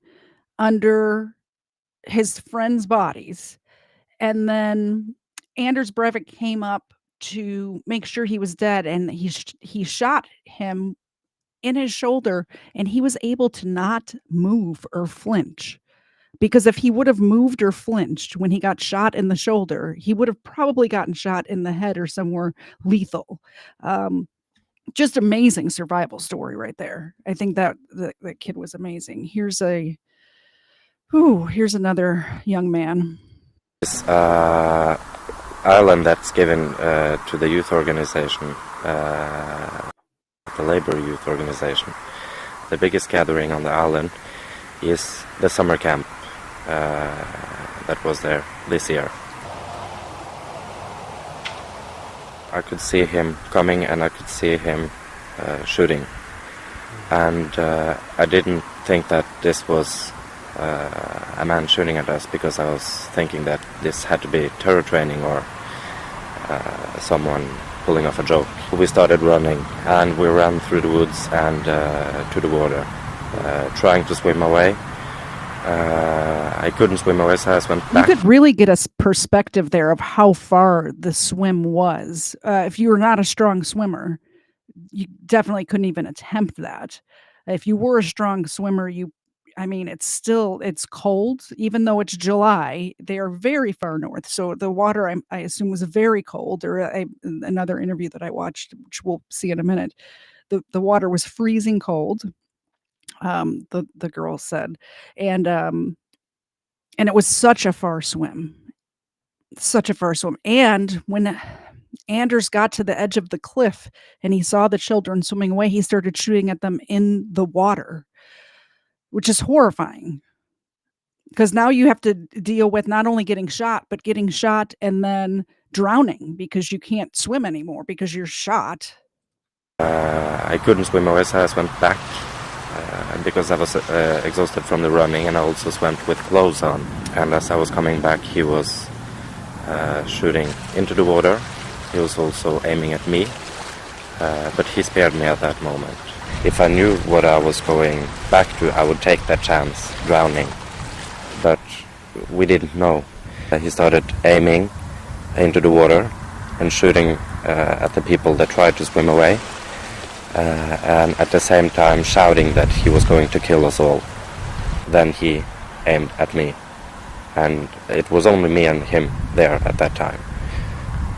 S1: under his friends' bodies, and then Anders Breivik came up to make sure he was dead, and he shot him in his shoulder, and he was able to not move or flinch. Because if he would have moved or flinched when he got shot in the shoulder, he would have probably gotten shot in the head or somewhere lethal. Just amazing survival story right there. I think that kid was amazing. Here's another young man.
S9: This island that's given to the youth organization, the labor youth organization. The biggest gathering on the island is the summer camp that was there this year. I could see him coming, and I could see him shooting, and I didn't think that this was a man shooting at us, because I was thinking that this had to be terror training or someone pulling off a joke. We started running, and we ran through the woods and to the water, trying to swim away. I couldn't swim away, so I swam back.
S1: You could really get a perspective there of how far the swim was. If you were not a strong swimmer, you definitely couldn't even attempt that. If you were a strong swimmer, it's cold, even though it's July. They are very far north, so the water, I assume, was very cold. Or another interview that I watched, which we'll see in a minute, the water was freezing cold. The girl said, and it was such a far swim. And when Anders got to the edge of the cliff and he saw the children swimming away, he started shooting at them in the water, which is horrifying, because now you have to deal with not only getting shot, but getting shot and then drowning because you can't swim anymore because you're shot.
S9: I couldn't swim away, so I swam back. Because I was exhausted from the running, and I also swam with clothes on. And as I was coming back, he was shooting into the water. He was also aiming at me, but he spared me at that moment. If I knew what I was going back to, I would take that chance, drowning. But we didn't know. He started aiming into the water and shooting at the people that tried to swim away. And at the same time shouting that he was going to kill us all. Then he aimed at me, and it was only me and him there at that time.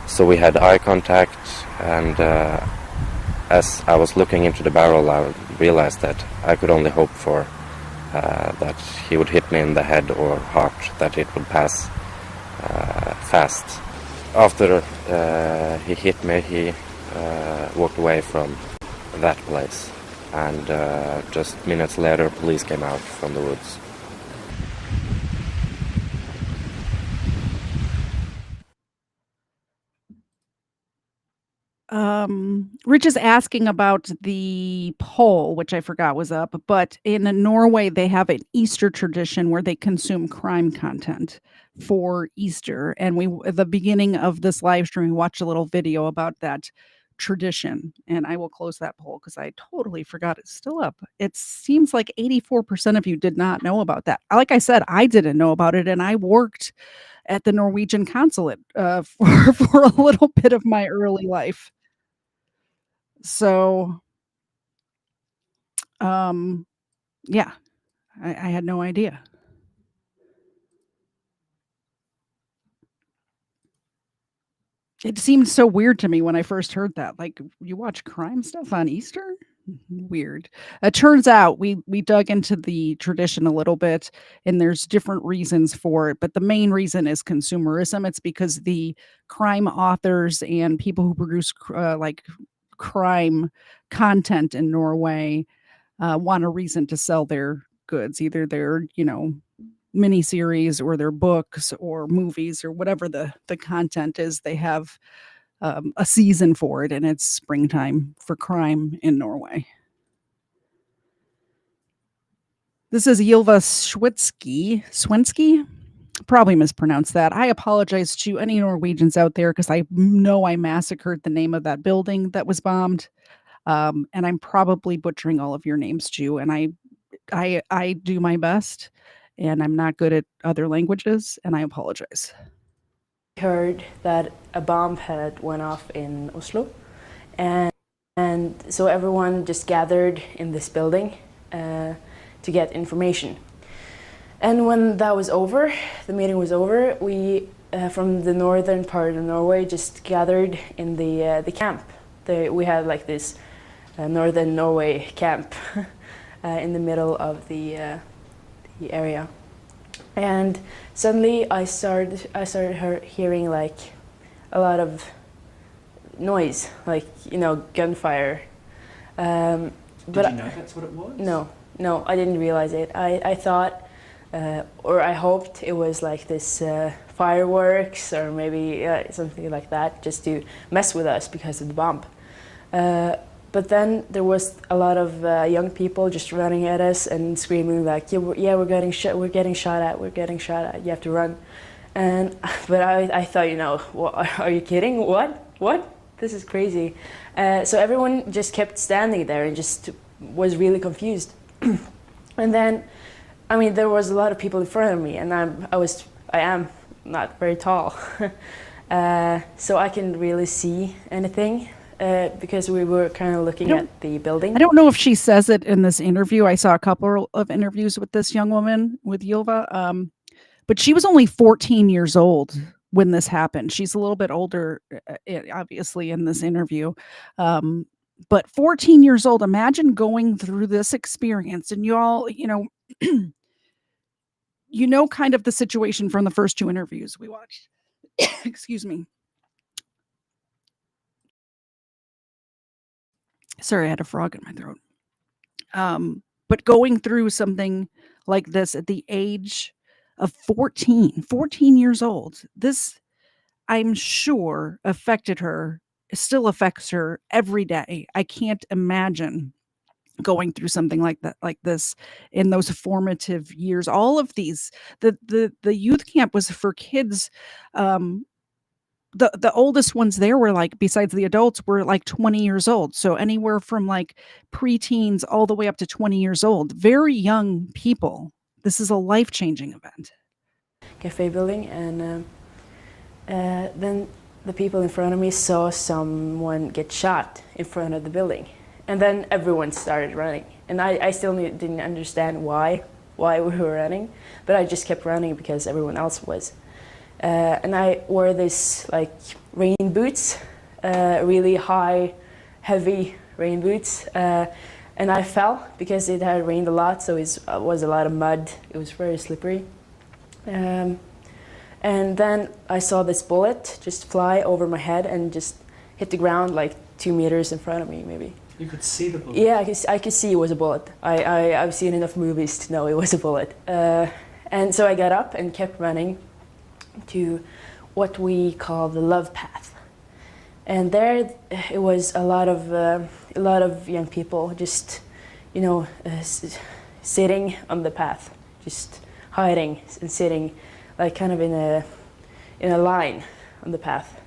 S9: So we had eye contact, and as I was looking into the barrel, I realized that I could only hope for that he would hit me in the head or heart, that it would pass fast. After he hit me, he walked away from that place, and just minutes later police came out from the woods.
S1: Rich is asking about the poll, which I forgot was up, but in Norway, they have an Easter tradition where they consume crime content for Easter. And at the beginning of this live stream, we watched a little video about that tradition. And I will close that poll because I totally forgot it's still up. It seems like 84% of you did not know about that. Like I said, I didn't know about it, and I worked at the Norwegian consulate for a little bit of my early life. So, yeah, I had no idea. It seemed so weird to me when I first heard that. Like, you watch crime stuff on Easter? Weird. It turns out we dug into the tradition a little bit, and there's different reasons for it, but the main reason is consumerism. It's because the crime authors and people who produce like crime content in Norway want a reason to sell their goods, either their, miniseries or their books or movies or whatever the content is. They have a season for it, and it's springtime for crime in Norway. This is Ylva Swensky. Probably mispronounced that. I apologize to any Norwegians out there because I know I massacred the name of that building that was bombed. And I'm probably butchering all of your names too. And I do my best, and I'm not good at other languages, and I apologize.
S10: Heard that a bomb had went off in Oslo, and so everyone just gathered in this building to get information. And when that was over, the meeting was over, we from the northern part of Norway just gathered in the camp. We had like this northern Norway camp in the middle of the area. And suddenly I started hearing like a lot of noise, like, gunfire. But
S2: Did you know that's what it was?
S10: No, I didn't realize it. I thought, or I hoped it was like this fireworks or maybe something like that, just to mess with us because of the bomb. But then there was a lot of young people just running at us and screaming like, "Yeah, we're getting shot at! We're getting shot at! You have to run!" But I thought, are you kidding? What? This is crazy. So everyone just kept standing there and just was really confused. And then, there was a lot of people in front of me, and I am not very tall, so I couldn't really see anything. Because we were kind of looking at the building.
S1: I don't know if she says it in this interview. I saw a couple of interviews with this young woman, with Ylva, but she was only 14 years old when this happened. She's a little bit older, obviously, in this interview. But 14 years old, imagine going through this experience, and you all, kind of the situation from the first two interviews we watched. Excuse me. Sorry, I had a frog in my throat. But going through something like this at the age of 14 years old, this, I'm sure, affected her, still affects her every day. I can't imagine going through something like this in those formative years. All of these, the youth camp was for kids. The oldest ones there were like, besides the adults, were like 20 years old. So anywhere from like preteens all the way up to 20 years old. Very young people. This is a life-changing event.
S10: Cafe building, and then the people in front of me saw someone get shot in front of the building. And then everyone started running. And I still didn't understand why we were running, but I just kept running because everyone else was. And I wore this like rain boots, really high, heavy rain boots. And I fell because it had rained a lot, so it was a lot of mud. It was very slippery. And then I saw this bullet just fly over my head and just hit the ground like 2 meters in front of me, maybe.
S2: You could see the bullet?
S10: Yeah, I could see it was a bullet. I've seen enough movies to know it was a bullet. And so I got up and kept running to what we call the love path. And there it was a lot of young people just, sitting on the path, just hiding and sitting, like kind of in a line on the path.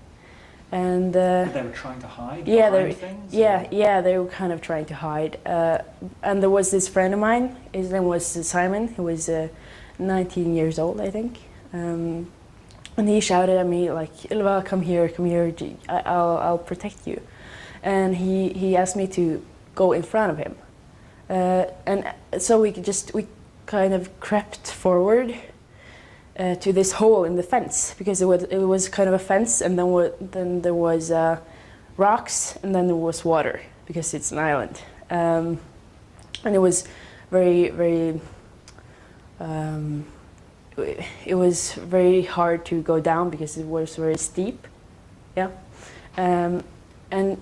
S10: And
S11: they were trying to hide.
S10: Yeah, they were kind of trying to hide. And there was this friend of mine. His name was Simon. He was 19 years old, I think. And he shouted at me like, "Ylva, come here, I'll protect you." And he asked me to go in front of him. And so we kind of crept forward to this hole in the fence, because it was kind of a fence, and then there was rocks, and then there was water, because it's an island. And it was very, very it was very hard to go down because it was very steep. Yeah. And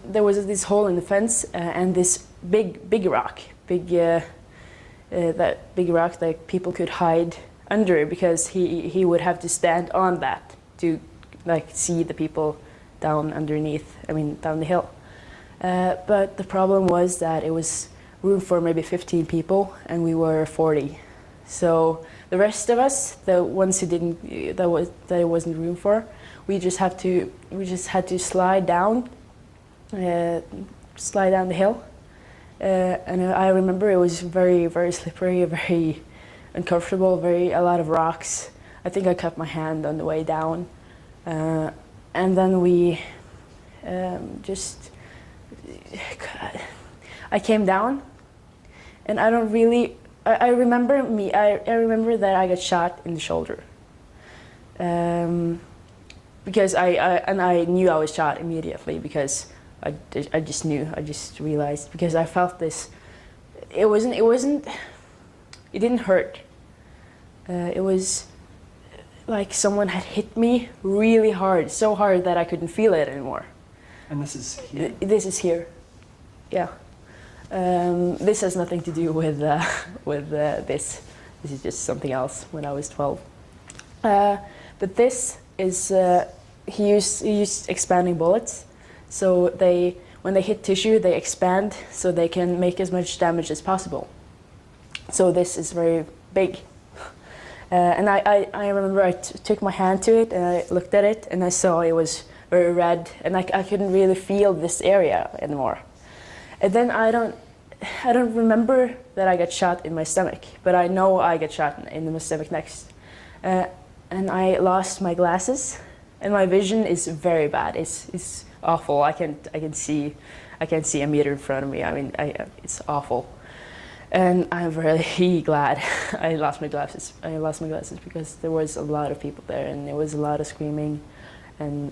S10: there was this hole in the fence, and this big rock, that big rock that people could hide under, because he would have to stand on that to like see the people down underneath, down the hill. But the problem was that it was room for maybe 15 people, and we were 40. So the rest of us, the ones who didn't, that it wasn't room for, we just had to slide down the hill. And I remember it was very, very slippery, very uncomfortable, a lot of rocks. I think I cut my hand on the way down. And then we I came down, and I remember that I got shot in the shoulder. Because I knew I was shot immediately, because I just realized, because I felt this. It didn't hurt. It was like someone had hit me really hard, so hard that I couldn't feel it anymore.
S11: And this is here?
S10: This is here, yeah. This has nothing to do with this. This is just something else when I was 12. But this is, he used expanding bullets. So when they hit tissue, they expand so they can make as much damage as possible. So this is very big. And I remember I took my hand to it, and I looked at it, and I saw it was very red, and I couldn't really feel this area anymore. And then I don't remember that I got shot in my stomach, but I know I got shot in the stomach next. And I lost my glasses, and my vision is very bad. It's awful. I can't see a meter in front of me. It's awful. And I'm really glad I lost my glasses. I lost my glasses because there was a lot of people there, and there was a lot of screaming, and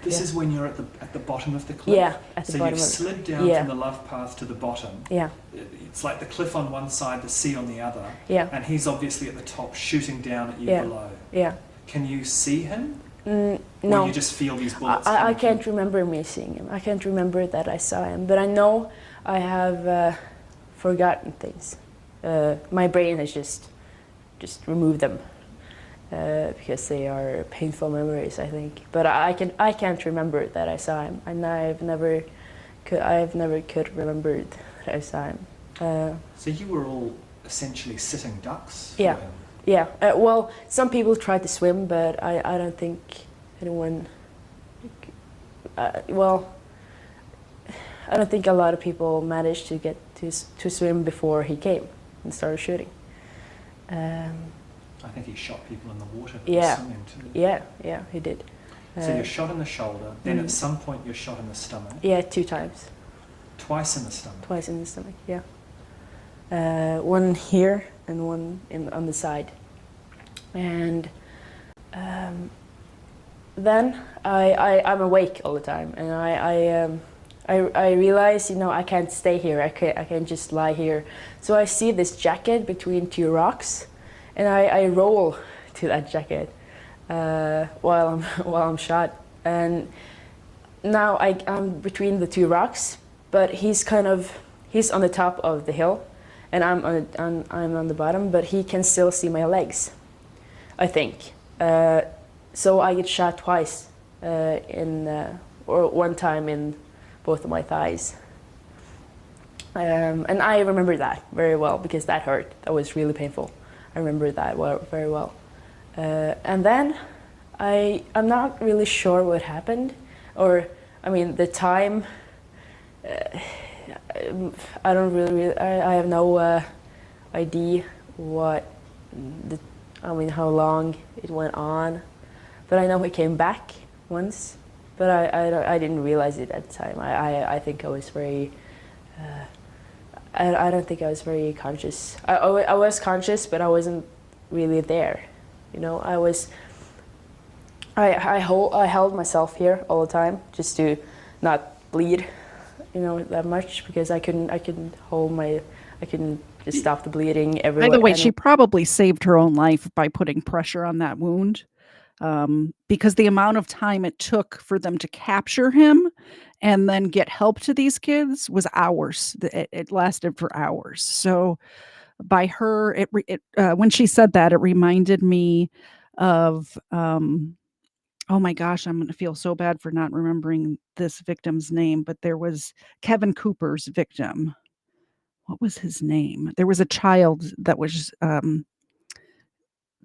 S11: This is when you're at the bottom of the cliff?
S10: Yeah, at the bottom.
S11: So you've slid down from the love path to the bottom.
S10: Yeah.
S11: It's like the cliff on one side, the sea on the other.
S10: Yeah.
S11: And he's obviously at the top, shooting down at you below.
S10: Yeah.
S11: Can you see him?
S10: No.
S11: Or you just feel these bullets?
S10: I can't remember me seeing him. I can't remember that I saw him. But I know I have forgotten things. My brain has just removed them. Because they are painful memories, I think. But I can't remember that I saw him, and I've never could remember that I saw him.
S11: So you were all essentially sitting ducks for
S10: yeah,
S11: him?
S10: Yeah. Well, some people tried to swim, but I don't think anyone. Well, I don't think a lot of people managed to get to swim before he came and started shooting.
S11: I think he shot people in the water that
S10: yeah.
S11: were swimming too.
S10: Yeah, he did.
S11: So you're shot in the shoulder, then at some point you're shot in the stomach.
S10: Yeah, 2 times.
S11: Twice in the stomach?
S10: Twice in the stomach, yeah. One here and one on the side. And then I'm awake all the time, and I realize, I can't stay here. I can't just lie here. So I see this jacket between 2 rocks, and I roll to that jacket while I'm shot. And now I'm between the 2 rocks, but he's on the top of the hill, and I'm on the bottom. But he can still see my legs, I think. So I get shot twice or one time in both of my thighs. And I remember that very well because that hurt. That was really painful. I remember that very well. And then I'm not really sure what happened, or I mean the time. I don't really. I have no idea how long it went on, but I know he came back once, but I didn't realize it at the time. I think I was very. I don't think I was very conscious. I was conscious, but I wasn't really there. You know, I held myself here all the time just to not bleed, you know, that much because I couldn't just stop the bleeding everywhere.
S1: By the way, she probably saved her own life by putting pressure on that wound, because the amount of time it took for them to capture him and then get help to these kids was hours. It lasted for hours. So by her, when she said that, it reminded me of, oh my gosh, I'm going to feel so bad for not remembering this victim's name, but there was Kevin Cooper's victim. What was his name? There was a child that was,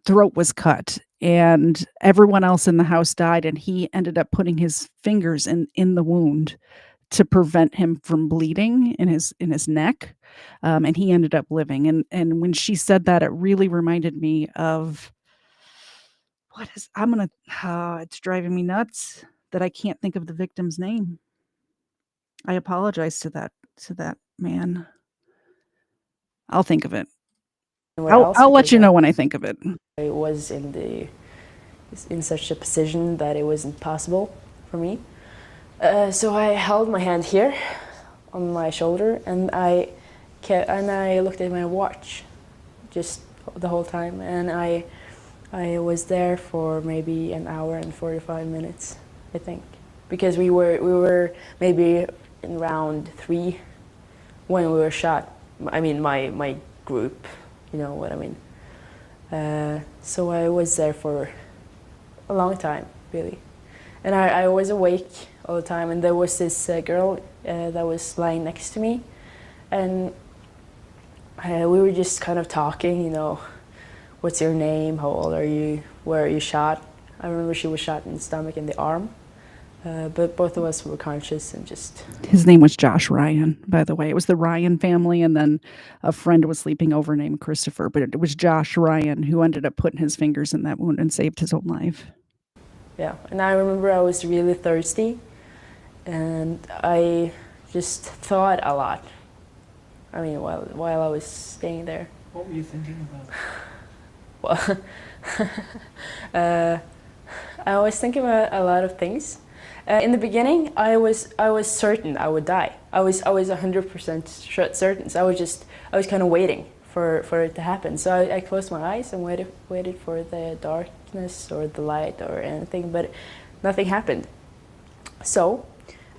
S1: throat was cut and everyone else in the house died, and he ended up putting his fingers in the wound to prevent him from bleeding in his neck, and he ended up living. And when she said that, it really reminded me of it's driving me nuts that I can't think of the victim's name. I apologize to that man. I'll think of it. I'll let you know when I think of it.
S10: I was in such a position that it wasn't possible for me. So I held my hand here on my shoulder, and I looked at my watch just the whole time, and I was there for maybe an hour and 45 minutes, I think, because we were maybe in round 3 when we were shot. I mean, my group, you know what I mean. So I was there for a long time, really, and I was awake all the time. And there was this girl that was lying next to me, and we were just kind of talking, you know, what's your name, how old are you, where are you shot. I remember she was shot in the stomach and the arm, but both of us were conscious and just...
S1: His name was Josh Ryan, by the way. It was the Ryan family, and then a friend was sleeping over named Christopher, but it was Josh Ryan who ended up putting his fingers in that wound and saved his own life.
S10: Yeah, and I remember I was really thirsty, and I just thought a lot. I mean, while I was staying there.
S11: What were you thinking about?
S10: Well, I was thinking about a lot of things. In the beginning, I was certain I would die. I was 100% certain. So I was kind of waiting for it to happen. So I closed my eyes and waited for the darkness or the light or anything, but nothing happened. So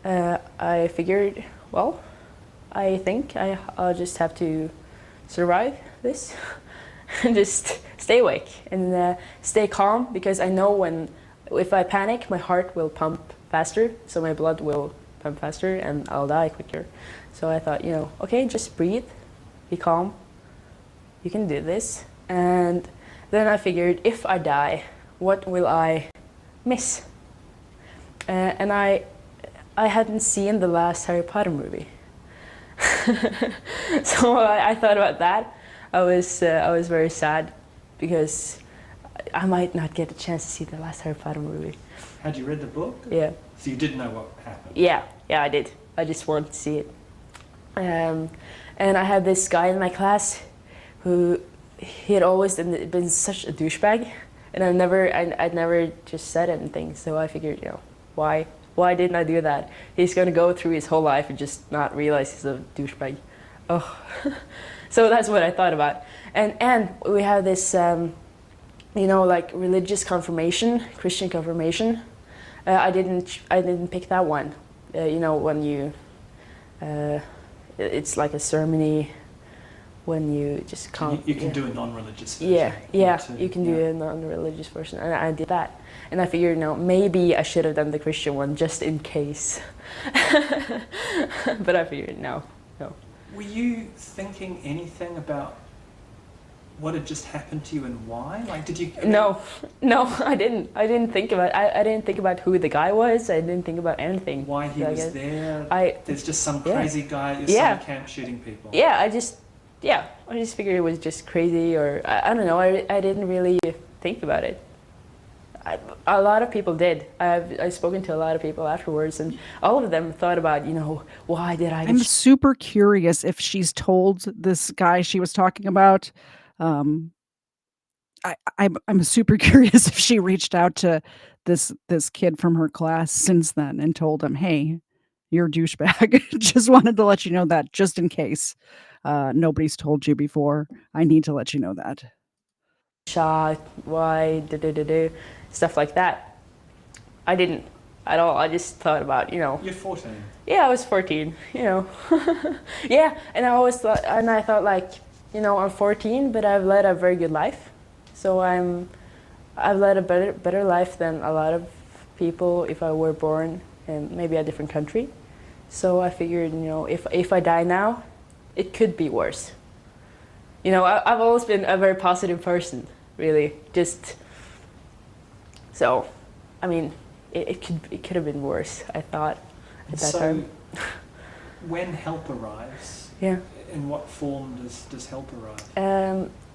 S10: I figured, well, I think I'll just have to survive this and just stay awake and stay calm, because I know if I panic, my heart will pump faster, so my blood will pump faster and I'll die quicker. So I thought, you know, okay, just breathe, be calm, you can do this. And then I figured, if I die, what will I miss? And I hadn't seen the last Harry Potter movie. So I thought about that. I was very sad because I might not get a chance to see the last Harry Potter movie.
S11: Had you read the book?
S10: Yeah.
S11: So you didn't know what happened?
S10: Yeah, I did. I just wanted to see it. And I had this guy in my class who he had always been such a douchebag, and I'd never just said anything. So I figured, you know, why didn't I do that? He's going to go through his whole life and just not realize he's a douchebag. Oh, so that's what I thought about. And we have this, you know, like religious confirmation, Christian confirmation. I didn't pick that one. You know, when you, it's like a ceremony when you just can't.
S11: You can do a non-religious version.
S10: Yeah, you can do a non-religious version, and I did that. And I figured, maybe I should have done the Christian one just in case. But I figured, no.
S11: Were you thinking anything about what had just happened to you and why? Like, did you?
S10: No, I didn't. I didn't think about. I didn't think about who the guy was. I didn't think about anything.
S11: Why he was there? There's just some crazy guy at your summer camp shooting people.
S10: Yeah, I just figured it was just crazy, or I don't know. I didn't really think about it. A lot of people did. I've spoken to a lot of people afterwards, and all of them thought about, why did I?
S1: I'm super curious if she's told this guy she was talking about. I'm super curious if she reached out to this kid from her class since then and told him, "Hey, you're a douchebag. Just wanted to let you know that, just in case nobody's told you before. I need to let you know that."
S10: Shot, why, stuff like that. I didn't at all. I just thought about,
S11: You're 14.
S10: Yeah, I was 14, Yeah, and I thought like, I'm 14, but I've led a very good life. So I've led a better life than a lot of people if I were born in maybe a different country. So I figured, if I die now, it could be worse. I've always been a very positive person, really. So, I mean, it could have been worse, I thought, at that time.
S11: When help arrives, in what form does help arrive?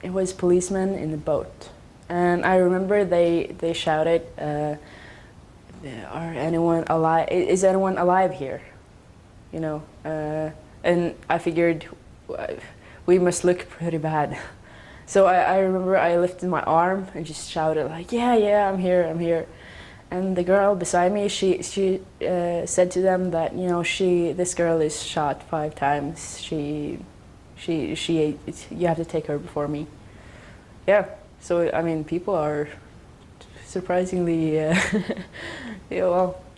S10: It was policemen in the boat. And I remember they shouted, "Are anyone alive? Is anyone alive here?" And I figured we must look pretty bad. So I remember I lifted my arm and just shouted like, yeah, I'm here. And the girl beside me, she said to them that, this girl is shot 5 times. You have to take her before me. Yeah, so I mean, people are surprisingly,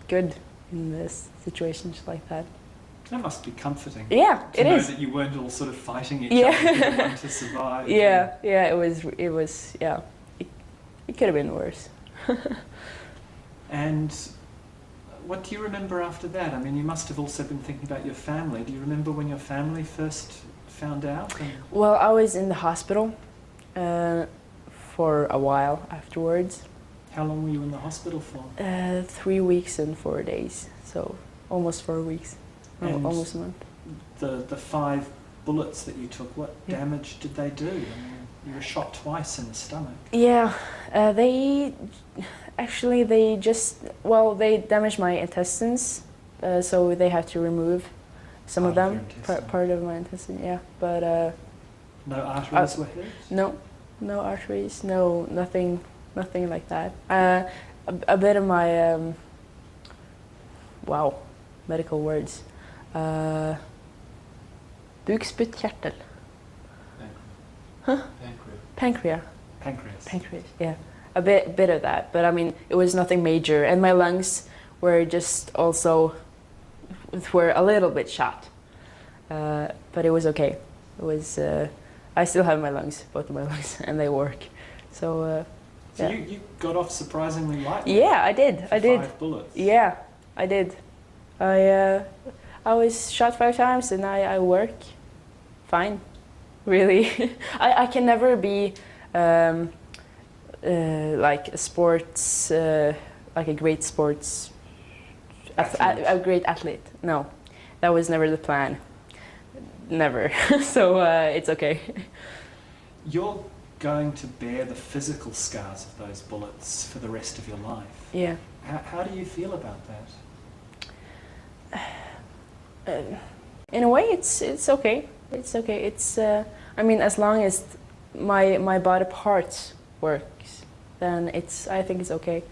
S10: good in this situations like that.
S11: That must be comforting.
S10: Yeah, it is.
S11: To know that you weren't all sort of fighting each other wanting to survive.
S10: Yeah, it was, it could have been worse.
S11: And what do you remember after that? I mean, you must have also been thinking about your family. Do you remember when your family first found out?
S10: Well, I was in the hospital for a while afterwards.
S11: How long were you in the hospital for?
S10: 3 weeks and 4 days, so almost 4 weeks.
S11: And
S10: almost a month.
S11: The 5 bullets that you took, what damage did they do? I mean, you were shot twice in the stomach.
S10: Yeah, they damaged my intestines, so they had to remove some of them, part of my intestine. Yeah, but
S11: no arteries were hit.
S10: No arteries, nothing like that. A bit of my medical words. Bukspyttkjertel. Huh? Pancreas. Yeah, a bit of that, but I mean, it was nothing major, and my lungs were just also a little bit shot, but it was okay. It was. I still have my lungs, both of my lungs, and they work. So.
S11: So you got off surprisingly lightly.
S10: Yeah, I did.
S11: 5 bullets.
S10: Yeah, I did. I was shot 5 times, and I work fine, really. I can never be like a sports, like a great sports, a great athlete. No, that was never the plan. Never. So it's okay.
S11: You're going to bear the physical scars of those bullets for the rest of your life.
S10: Yeah.
S11: How do you feel about that?
S10: In a way, it's okay. It's okay. It's I mean, as long as my body parts works, then I think it's okay.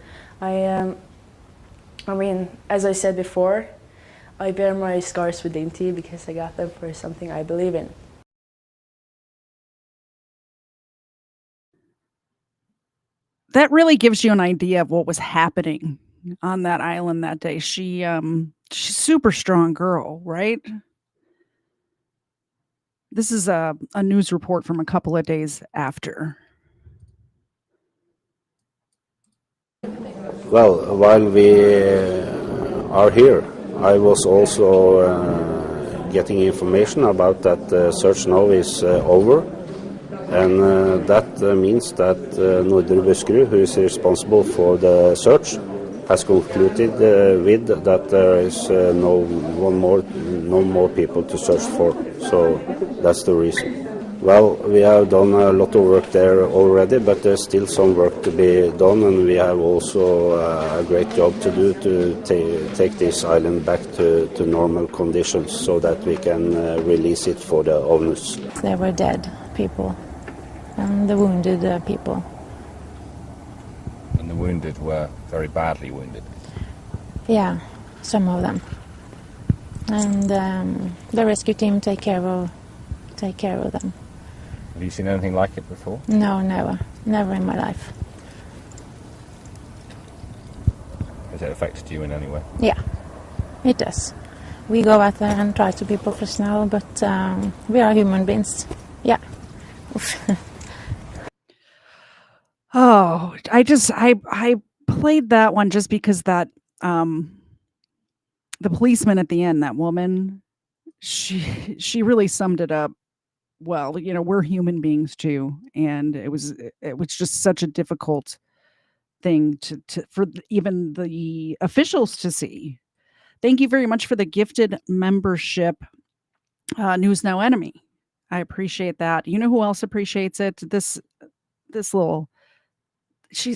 S10: I mean, as I said before, I bear my scars with dignity because I got them for something I believe in.
S1: That really gives you an idea of what was happening on that island that day. She's a super strong girl, right? This is a news report from a couple of days after.
S12: Well, while we are here, I was also getting information about that search now is over. And that means that Nordre Buskerud, who is responsible for the search, has concluded with that there is no more people to search for. So that's the reason. Well, we have done a lot of work there already, but there's still some work to be done, and we have also a great job to do to take this island back to normal conditions so that we can release it for the owners.
S13: There were dead people and the wounded people.
S14: And the wounded were very badly wounded?
S13: Yeah, some of them. And the rescue team take care of them.
S14: Have you seen anything like it before?
S13: No, never in my life.
S14: Has it affected you in any way?
S13: Yeah, it does. We go out there and try to be professional, but we are human beings. Yeah.
S1: Oh, I played that one just because that the policeman at the end, that woman, she really summed it up well. You know, we're human beings too, and it was just such a difficult thing to for even the officials to see. Thank you very much for the gifted membership, News Now Enemy. I appreciate that. You know who else appreciates it? This little.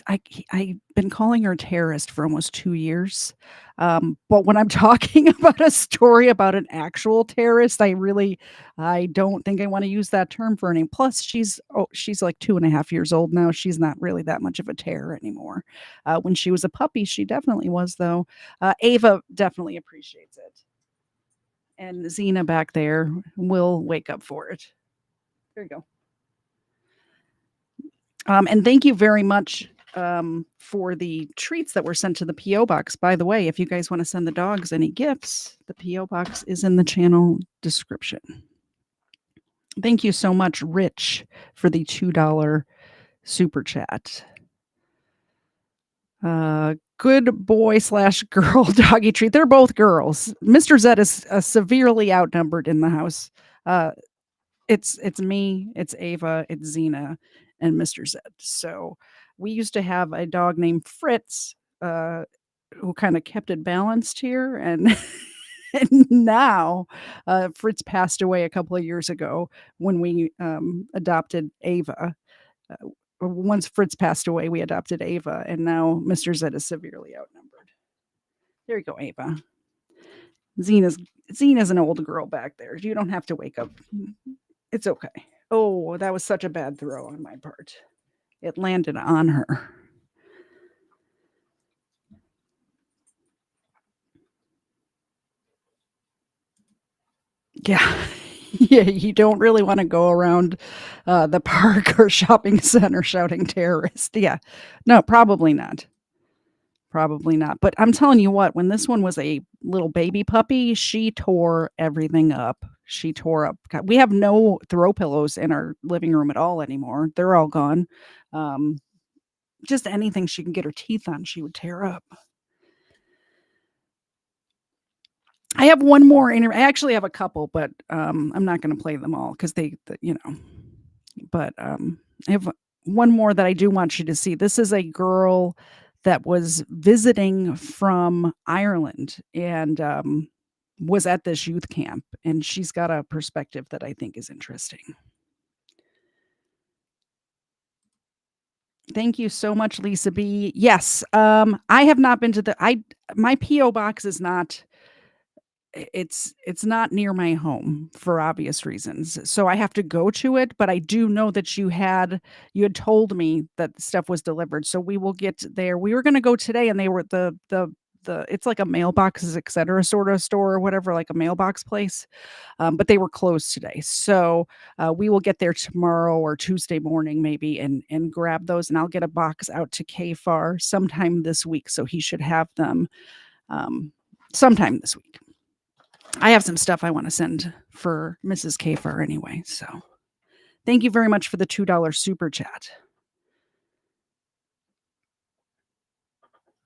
S1: I've been calling her a terrorist for almost 2 years. But when I'm talking about a story about an actual terrorist, I don't think I want to use that term for her name. Plus, she's like 2.5 years old now. She's not really that much of a terror anymore. When she was a puppy, she definitely was, though. Ava definitely appreciates it. And Zena back there will wake up for it. There you go. And thank you very much for the treats that were sent to the P.O. box. By the way, if you guys want to send the dogs any gifts, the P.O. box is in the channel description. Thank you so much, Rich, for the $2 super chat. Good boy / girl doggy treat. They're both girls. Mr. Zed is severely outnumbered in the house. It's me, it's Ava, it's Zena, and Mr. Zed. So we used to have a dog named Fritz, who kind of kept it balanced here, and and now Fritz passed away a couple of years ago when we adopted Ava. Once Fritz passed away, we adopted Ava, and now Mr. Zed is severely outnumbered. There you go, Ava. Zena's an old girl back there. You don't have to wake up. It's okay. Oh, that was such a bad throw on my part. It landed on her. Yeah. Yeah, you don't really want to go around the park or shopping center shouting terrorist. Yeah. No, probably not. Probably not. But I'm telling you what, when this one was a little baby puppy, she tore everything up. She tore up. We have no throw pillows in our living room at all anymore. They're all gone. Just anything she can get her teeth on, she would tear up. I have one more I actually have a couple, but I'm not going to play them all because But I have one more that I do want you to see. This is a girl that was visiting from Ireland and was at this youth camp, and she's got a perspective that I think is interesting. Thank you so much, Lisa B. Yes, I have not been to my P.O. box is not. It's not near my home for obvious reasons. So I have to go to it, but I do know that you had told me that stuff was delivered. So we will get there. We were going to go today, and they were the it's like a mailboxes, etc. sort of store or whatever, like a mailbox place. But they were closed today. So we will get there tomorrow or Tuesday morning maybe and grab those, and I'll get a box out to Kfar sometime this week. So he should have them sometime this week. I have some stuff I want to send for Mrs. Kafar anyway. So thank you very much for the $2 super chat.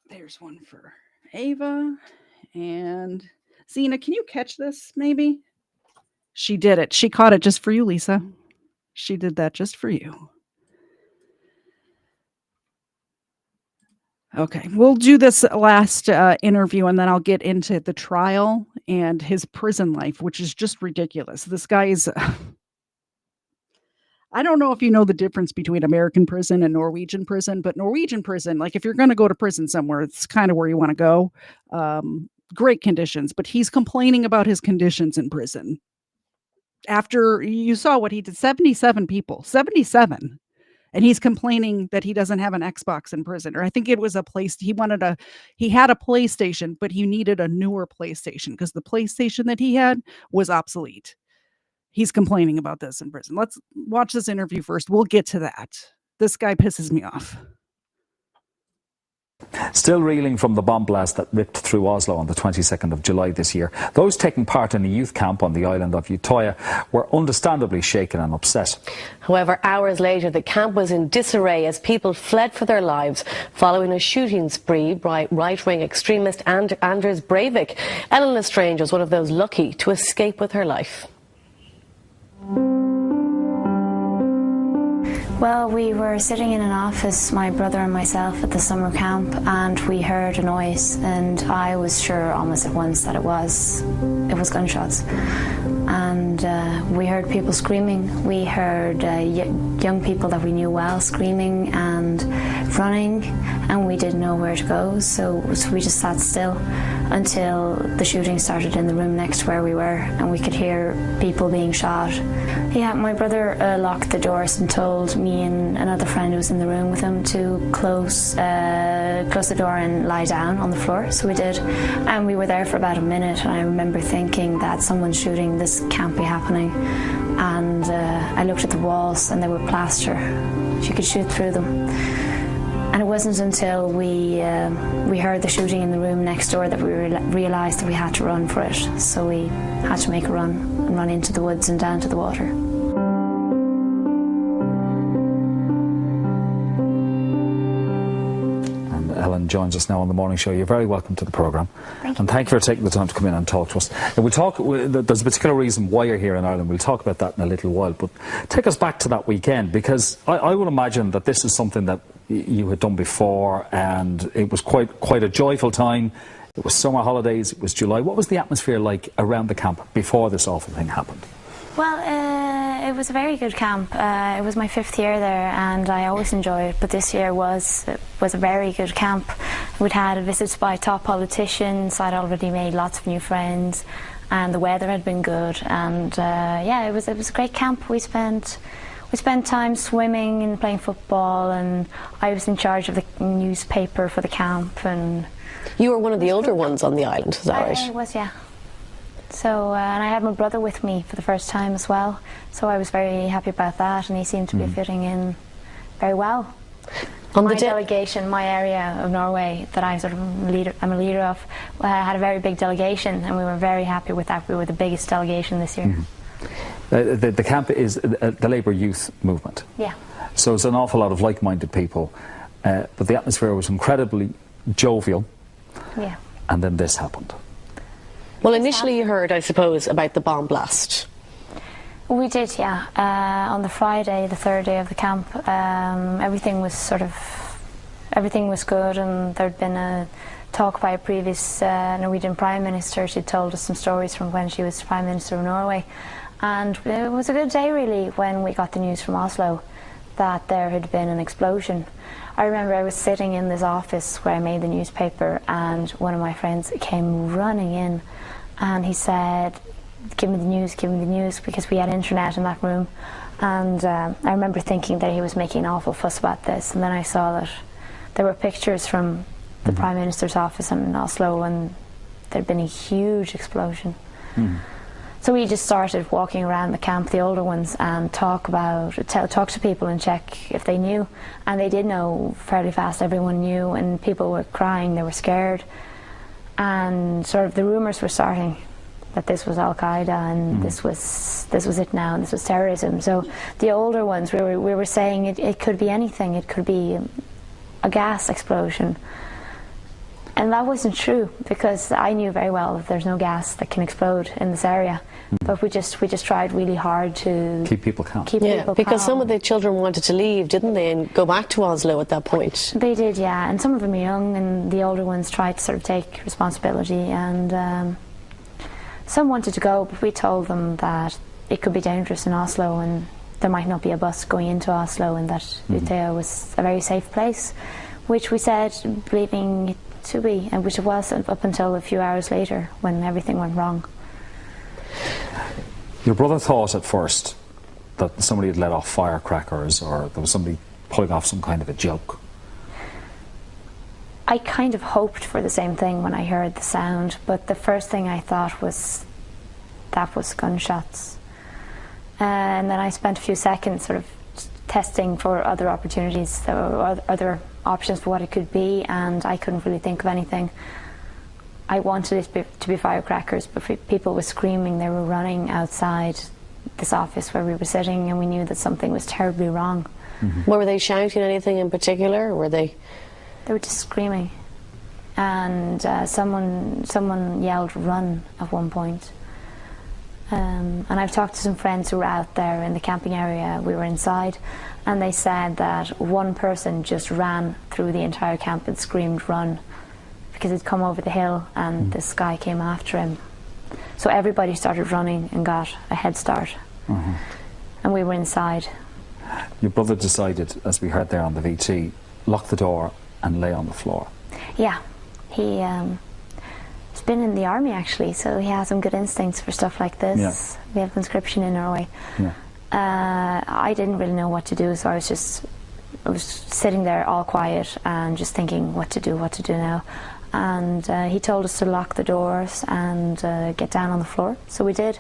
S1: There's one for Ava. And Zena, can you catch this maybe? She did it. She caught it just for you, Lisa. She did that just for you. Okay, we'll do this last interview and then I'll get into the trial and his prison life, which is just ridiculous. This guy is... I don't know if you know the difference between American prison and Norwegian prison, but Norwegian prison, like if you're going to go to prison somewhere, it's kind of where you want to go. Great conditions, but he's complaining about his conditions in prison. After you saw what he did, 77 people, 77. And he's complaining that he doesn't have an Xbox in prison, or I think it was he had a PlayStation, but he needed a newer PlayStation because the PlayStation that he had was obsolete. He's complaining about this in prison. Let's watch this interview first. We'll get to that. This guy pisses me off.
S15: Still reeling from the bomb blast that ripped through Oslo on the 22nd of July this year, those taking part in a youth camp on the island of Utøya were understandably shaken and upset.
S16: However, hours later, the camp was in disarray as people fled for their lives following a shooting spree by right-wing extremist Anders Breivik. Ellen Lestrange was one of those lucky to escape with her life.
S17: Well, we were sitting in an office, my brother and myself, at the summer camp, and we heard a noise, and I was sure almost at once that it was gunshots. And we heard people screaming. We heard young people that we knew well screaming and running, and we didn't know where to go, so we just sat still until the shooting started in the room next to where we were, and we could hear people being shot. Yeah, my brother locked the doors and told me and another friend who was in the room with him to close the door and lie down on the floor, so we did. And we were there for about a minute, and I remember thinking that someone's shooting, this can't be happening. And I looked at the walls and they were plaster. You could shoot through them. And it wasn't until we heard the shooting in the room next door that we realised that we had to run for it. So we had to make a run and run into the woods and down to the water.
S15: And Ellen joins us now on the morning show. You're very welcome to the programme.
S17: Thank you.
S15: And thank you for taking the time to come in and talk to us. And there's a particular reason why you're here in Ireland. We'll talk about that in a little while. But take us back to that weekend, because I would imagine that this is something that you had done before, and it was quite a joyful time. It was summer holidays, it was July. What was the atmosphere like around the camp before this awful thing happened?
S17: Well, it was a very good camp. It was my 5th year there, and I always enjoy it, but this year was a very good camp. We'd had visits by top politicians. I'd already made lots of new friends, and the weather had been good, and yeah, it was a great camp. We spent time swimming and playing football, and I was in charge of the newspaper for the camp. And
S16: you were one of the older ones on the island, is that right?
S17: I was, yeah. So, and I had my brother with me for the first time as well, so I was very happy about that, and he seemed to be fitting in very well. My delegation, my area of Norway that I'm a leader of, had a very big delegation, and we were very happy with that. We were the biggest delegation this year.
S15: The camp is the Labour Youth Movement.
S17: Yeah.
S15: So it's an awful lot of like-minded people, but the atmosphere was incredibly jovial.
S17: Yeah.
S15: And then this happened.
S16: Well, initially you heard, I suppose, about the bomb blast.
S17: We did, yeah. On the Friday, the 3rd day of the camp, everything was good, and there'd been a talk by a previous Norwegian Prime Minister. She'd told us some stories from when she was Prime Minister of Norway. And it was a good day, really, when we got the news from Oslo that there had been an explosion. I remember I was sitting in this office where I made the newspaper, and one of my friends came running in, and he said, give me the news, because we had internet in that room. And I remember thinking that he was making an awful fuss about this, and then I saw that there were pictures from the Prime Minister's office in Oslo, and there'd been a huge explosion. So we just started walking around the camp, the older ones, and talk to people and check if they knew. And they did know fairly fast. Everyone knew, and people were crying, they were scared. And sort of the rumours were starting that this was Al-Qaeda and this was it now, and this was terrorism. So the older ones, we were saying it could be anything. It could be a gas explosion. And that wasn't true, because I knew very well that there's no gas that can explode in this area. But we just tried really hard to
S15: keep people calm.
S16: Because some of the children wanted to leave, didn't they, and go back to Oslo at that point?
S17: They did, yeah. And some of them are young, and the older ones tried to sort of take responsibility. And some wanted to go, but we told them that it could be dangerous in Oslo, and there might not be a bus going into Oslo, and that Utøya was a very safe place, which we said, believing it to be, and which it was up until a few hours later when everything went wrong.
S15: Your brother thought at first that somebody had let off firecrackers, or there was somebody pulling off some kind of a joke.
S17: I kind of hoped for the same thing when I heard the sound, but the first thing I thought was that was gunshots. And then I spent a few seconds sort of testing for other opportunities, or other options for what it could be, and I couldn't really think of anything. I wanted it to be firecrackers, but people were screaming, they were running outside this office where we were sitting, and we knew that something was terribly wrong.
S16: Were they shouting anything in particular, or were they?
S17: They were just screaming, and someone yelled "run" at one point. And I've talked to some friends who were out there in the camping area. We were inside, and they said that one person just ran through the entire camp and screamed "run," because he'd come over the hill and this guy came after him. So everybody started running and got a head start. And we were inside.
S15: Your brother decided, as we heard there on the VT, lock the door and lay on the floor.
S17: Yeah, he's been in the army actually, so he has some good instincts for stuff like this.
S15: Yeah.
S17: We have conscription in Norway.
S15: Yeah.
S17: I didn't really know what to do, so I was sitting there all quiet and just thinking what to do now. And he told us to lock the doors and get down on the floor, so we did.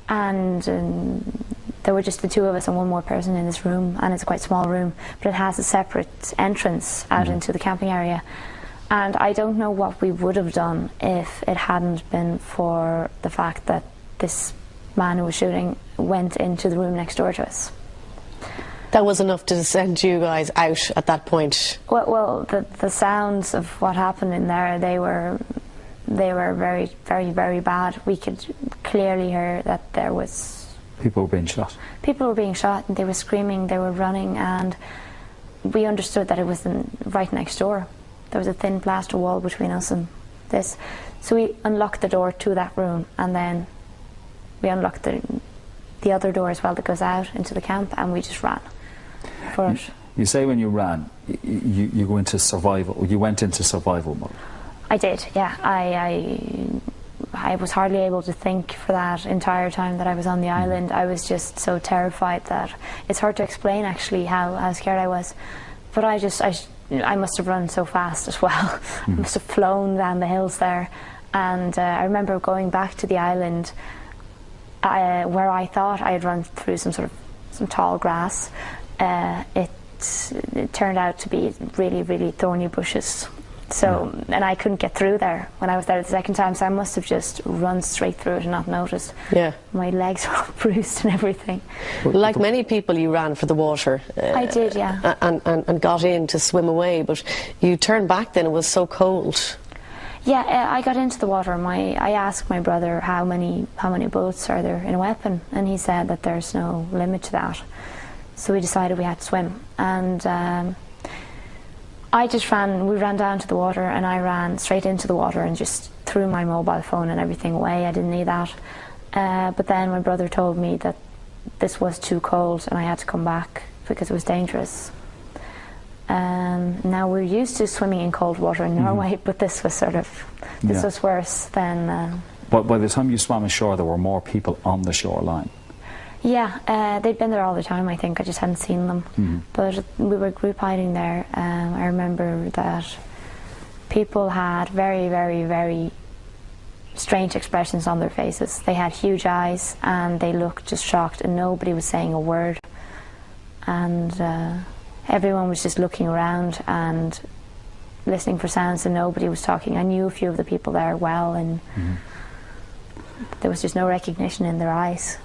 S17: And there were just the two of us and one more person in this room, and it's a quite small room, but it has a separate entrance out into the camping area. And I don't know what we would have done if it hadn't been for the fact that this man who was shooting went into the room next door to us.
S16: That was enough to send you guys out at that point?
S17: Well, the sounds of what happened in there, they were very, very, very bad. We could clearly hear that there was...
S15: People were being shot. People
S17: were being shot, and they were screaming, they were running, and we understood that it was right next door. There was a thin plaster wall between us and this. So we unlocked the door to that room, and then we unlocked the other door as well that goes out into the camp, and we just ran for it.
S15: You say when you ran, you go into survival. You went into survival mode.
S17: I did, yeah. I was hardly able to think for that entire time that I was on the island. I was just so terrified that it's hard to explain actually how scared I was. But I must have run so fast as well. I must have flown down the hills there. And I remember going back to the island where I thought I had run through some tall grass. It turned out to be really, really thorny bushes. So, and I couldn't get through there when I was there the second time, so I must have just run straight through it and not noticed.
S16: Yeah.
S17: My legs were all bruised and everything.
S16: Like many people, you ran for the water.
S17: I did, yeah.
S16: And got in to swim away, but you turned back then, it was so cold.
S17: Yeah, I got into the water. I asked my brother how many bullets are there in a weapon, and he said that there's no limit to that. So we decided we had to swim, and we ran down to the water, and I ran straight into the water and just threw my mobile phone and everything away. I didn't need that. But then my brother told me that this was too cold and I had to come back because it was dangerous. Now we're used to swimming in cold water in Norway, but this was was worse than...
S15: But by the time you swam ashore, there were more people on the shoreline.
S17: Yeah, they'd been there all the time, I think. I just hadn't seen them. But we were group hiding there. I remember that people had very, very, very strange expressions on their faces. They had huge eyes and they looked just shocked, and nobody was saying a word. And everyone was just looking around and listening for sounds, and nobody was talking. I knew a few of the people there well, and there was just no recognition in their eyes.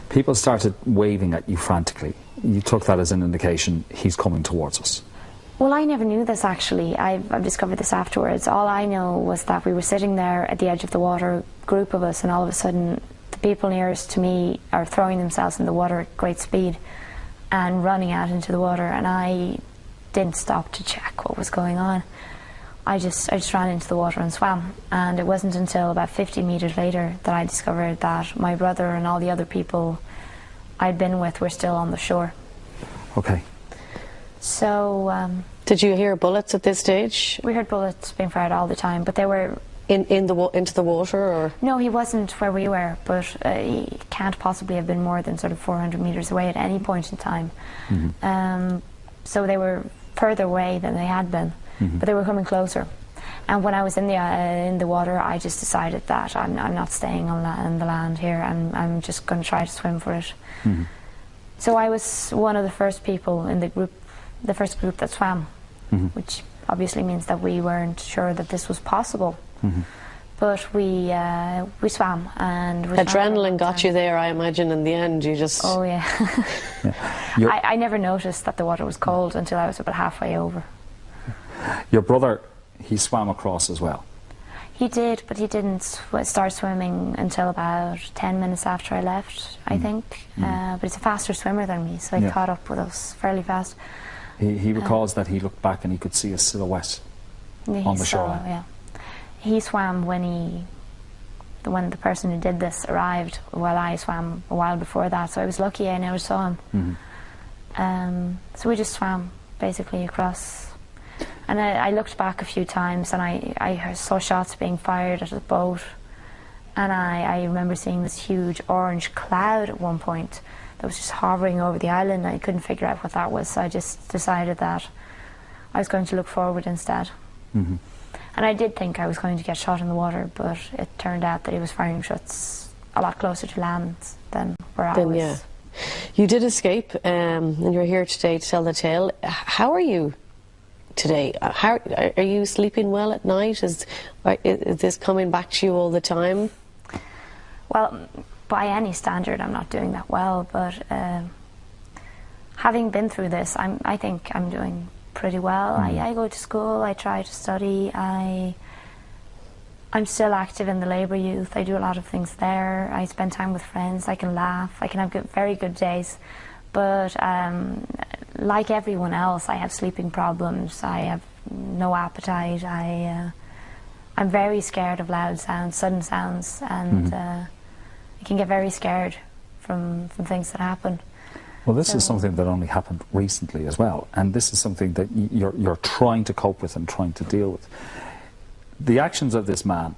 S15: People started waving at you frantically. You took that as an indication he's coming towards us.
S17: Well, I never knew this actually. I've discovered this afterwards. All I know was that we were sitting there at the edge of the water, a group of us, and all of a sudden the people nearest to me are throwing themselves in the water at great speed and running out into the water, and I didn't stop to check what was going on. I just ran into the water and swam, and it wasn't until about 50 meters later that I discovered that my brother and all the other people I'd been with were still on the shore.
S15: Okay.
S17: So
S16: did you hear bullets at this stage?
S17: We heard bullets being fired all the time, but they were
S16: into the water, or?
S17: No, he wasn't where we were, but he can't possibly have been more than sort of 400 meters away at any point in time. So they were further away than they had been, but they were coming closer. And when I was in the water, I just decided that I'm not staying on the land here. I'm just going to try to swim for it. So I was one of the first people in the group, the first group that swam, which obviously means that we weren't sure that this was possible. But we swam, and
S16: adrenaline got you there, I imagine. In the end, you just
S17: I never noticed that the water was cold until I was about halfway over.
S15: Your brother, he swam across as well.
S17: He did, but he didn't start swimming until about 10 minutes after I left, I think. But he's a faster swimmer than me, so he caught up with us fairly fast.
S15: He recalls that he looked back and he could see a silhouette on the shoreline.
S17: Yeah. He swam when the person who did this arrived, while I swam a while before that, so I was lucky I never saw him. So we just swam basically across. And I looked back a few times, and I saw shots being fired at the boat, and I remember seeing this huge orange cloud at one point that was just hovering over the island. I couldn't figure out what that was, so I just decided that I was going to look forward instead. And I did think I was going to get shot in the water, but it turned out that he was firing shots a lot closer to land than where I was.
S16: Yeah. You did escape, and you're here today to tell the tale. How are you today? How are you sleeping well at night? Is this coming back to you all the time?
S17: Well, by any standard, I'm not doing that well, but having been through this, I think I'm doing pretty well. I go to school, I try to study, I'm still active in the Labour Youth. I do a lot of things there. I spend time with friends, I can laugh, I can have very good days. But like everyone else, I have sleeping problems, I have no appetite, I'm very scared of loud sounds, sudden sounds, and I can get very scared from things that happen.
S15: Well, this is something that only happened recently as well, and this is something that you're trying to cope with and trying to deal with. The actions of this man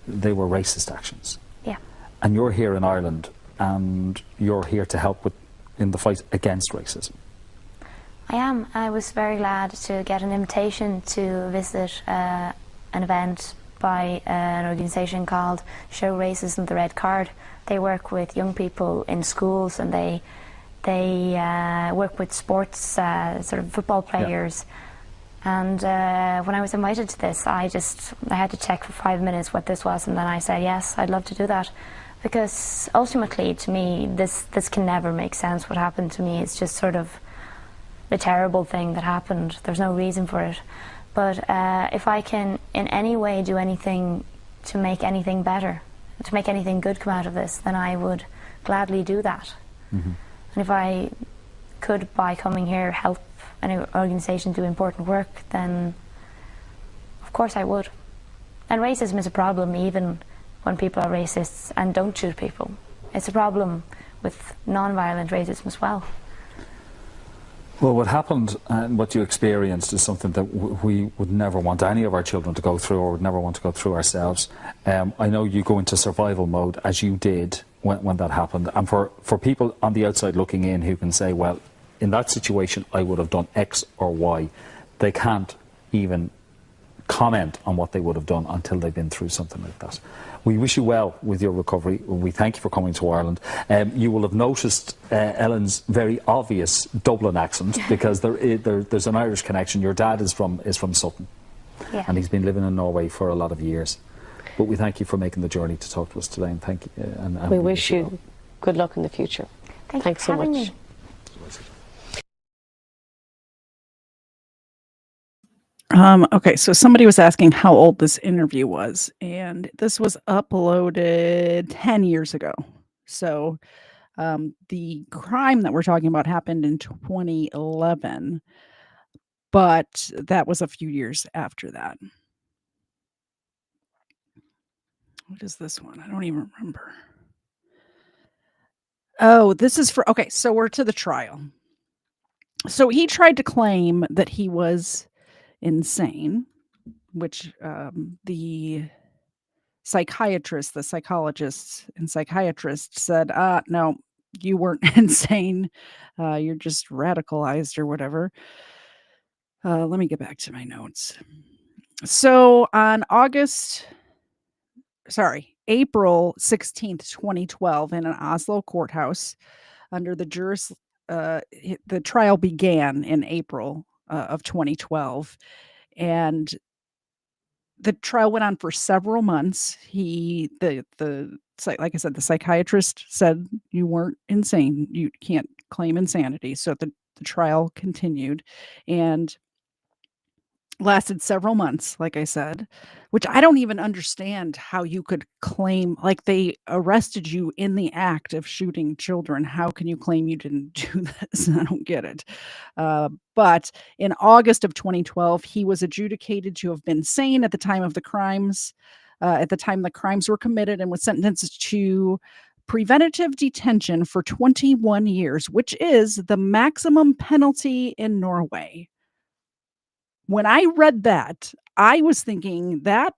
S15: they were racist actions.
S17: Yeah.
S15: And you're here in Ireland, and you're here to help in the fight against racism.
S17: I am. I was very glad to get an invitation to visit an event by an organisation called Show Racism the Red Card. They work with young people in schools, and they work with sports, sort of football players. And when I was invited to this, I had to check for 5 minutes what this was, and then I said, yes, I'd love to do that. Because ultimately, to me, this can never make sense. What happened to me is just sort of the terrible thing that happened. There's no reason for it. But if I can in any way do anything to make anything better, to make anything good come out of this, then I would gladly do that. And if I could, by coming here, help an organisation do important work, then of course I would. And racism is a problem even when people are racists and don't shoot people. It's a problem with non-violent racism as well.
S15: Well, what happened and what you experienced is something that we would never want any of our children to go through, or would never want to go through ourselves. I know you go into survival mode, as you did when that happened. And for people on the outside looking in who can say, well, in that situation I would have done X or Y, they can't even comment on what they would have done until they've been through something like that. We wish you well with your recovery. We thank you for coming to Ireland. You will have noticed Ellen's very obvious Dublin accent, because there's an Irish connection. Your dad is from Sutton, and he's been living in Norway for a lot of years. But we thank you for making the journey to talk to us today, and thank you. And
S16: we wish you good luck in the future. Thanks so much.
S13: Me.
S1: Okay, so somebody was asking how old this interview was, and this was uploaded 10 years ago. So the crime that we're talking about happened in 2011, but that was a few years after that. What is this one? I don't even remember. Oh, this is for, okay, so we're to the trial. So he tried to claim that he was insane, which the psychiatrists, the psychologists and psychiatrists said, no, you weren't insane. You're just radicalized or whatever. Let me get back to my notes. So on April 16th, 2012, in an Oslo courthouse, under the the trial began in April of 2012, and the trial went on for several months. Like I said, the psychiatrist said you weren't insane. You can't claim insanity. So the trial continued and lasted several months, like I said, which I don't even understand how you could claim, like, they arrested you in the act of shooting children. How can you claim you didn't do this? I don't get it. But in August of 2012, he was adjudicated to have been sane at the time of the crimes, at the time the crimes were committed, and was sentenced to preventative detention for 21 years, which is the maximum penalty in Norway. When I read that, I was thinking that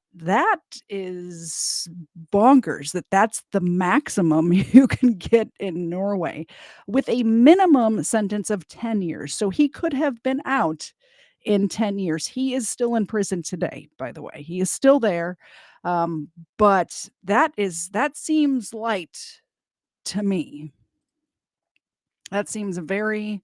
S1: is bonkers, that's the maximum you can get in Norway, with a minimum sentence of 10 years. So he could have been out in 10 years. He is still in prison today, by the way. He is still there. But that seems light to me. That seems very,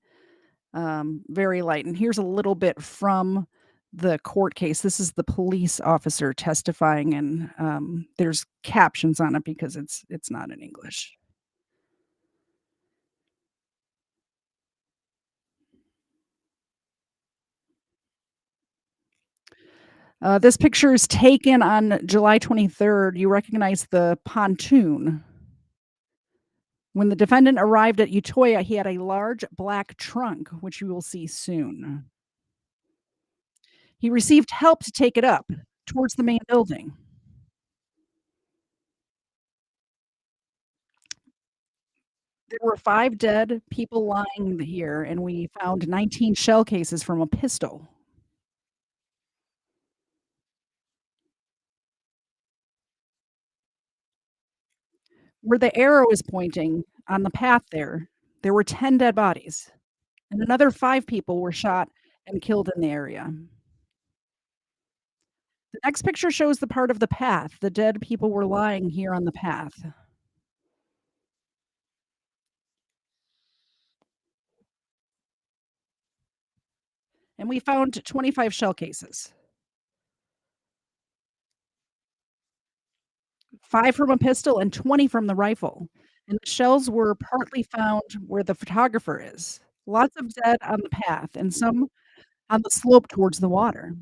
S1: very light. And here's a little bit from the court case. This is the police officer testifying, and there's captions on it because it's not in English. This picture is taken on July 23rd. You recognize the pontoon. When the defendant arrived at Utoya, he had a large black trunk, which you will see soon. He received help to take it up towards the main building. There were 5 dead people lying here, and we found 19 shell cases from a pistol. Where the arrow is pointing on the path there were 10 dead bodies, and another 5 people were shot and killed in the area. The next picture shows the part of the path. The dead people were lying here on the path. And we found 25 shell cases. 5 from a pistol and 20 from the rifle. And the shells were partly found where the photographer is. Lots of dead on the path and some on the slope towards the water.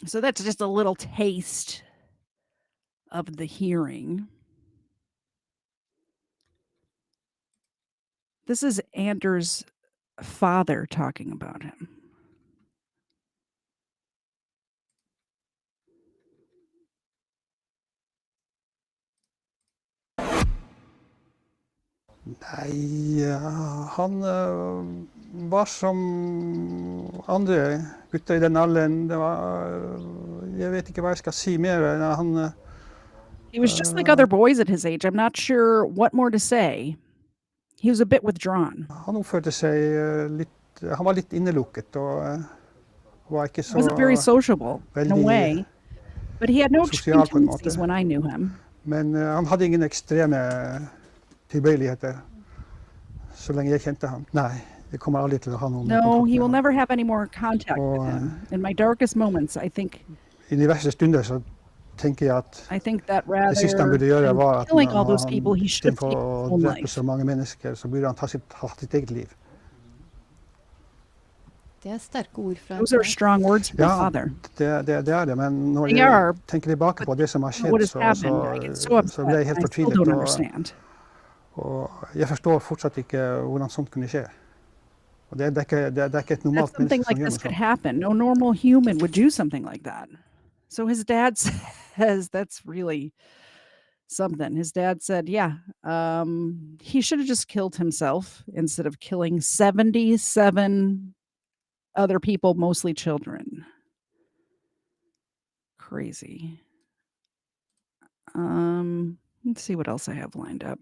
S1: So that's just a little taste of the hearing. This is Anders' father talking about him.
S18: Nei, han var som andre gutter i den alderen. Jeg vet ikke hva jeg skal si mer.
S1: He was just like other boys at his age. I'm not sure what more to say. He was a bit withdrawn.
S18: Han oppførte seg litt, han var litt innelukket og var ikke så
S1: wasn't very sociable in a way, but he had no extreme
S18: sosial på en måte.
S1: tendencies when I knew him.
S18: Men han hadde ingen ekstreme tilbøyeligheter så lenge jeg kjente ham. Nei, Jeg kommer aldri til å ha noen
S1: No,
S18: kontakt
S1: he
S18: med
S1: will
S18: ham.
S1: never have any more contact with him. In my darkest moments, I think
S18: I de verste stunder så tenker jeg at
S1: that
S18: det siste han
S1: rather
S18: burde gjøre
S1: than
S18: var at
S1: killing all
S18: når
S1: those people, he should
S18: istedenfor
S1: take
S18: å
S1: his own
S18: drepe
S1: life.
S18: så mange mennesker, så burde han ha sitt eget liv.
S19: Det er sterke ord fra
S1: Those are strong words from
S18: Ja,
S1: my father.
S18: det er det, men når
S1: They
S18: jeg
S1: are,
S18: tenker tilbake på det som har
S1: what has
S18: skjedd,
S1: happened, I get so
S18: så
S1: upset.
S18: ble jeg helt
S1: I still
S18: fortvilet.
S1: don't understand.
S18: Og jeg forstår fortsatt ikke hvordan sånt kunne skje. Og det er ikke et
S1: That
S18: normalt
S1: something
S18: menneske som
S1: like
S18: gjør
S1: this
S18: noe
S1: could
S18: sånt.
S1: happen. No normal human would do something like that. So his dad says that's really something. His dad said, yeah, he should have just killed himself instead of killing 77 other people, mostly children. Crazy. Let's see what else I have lined up.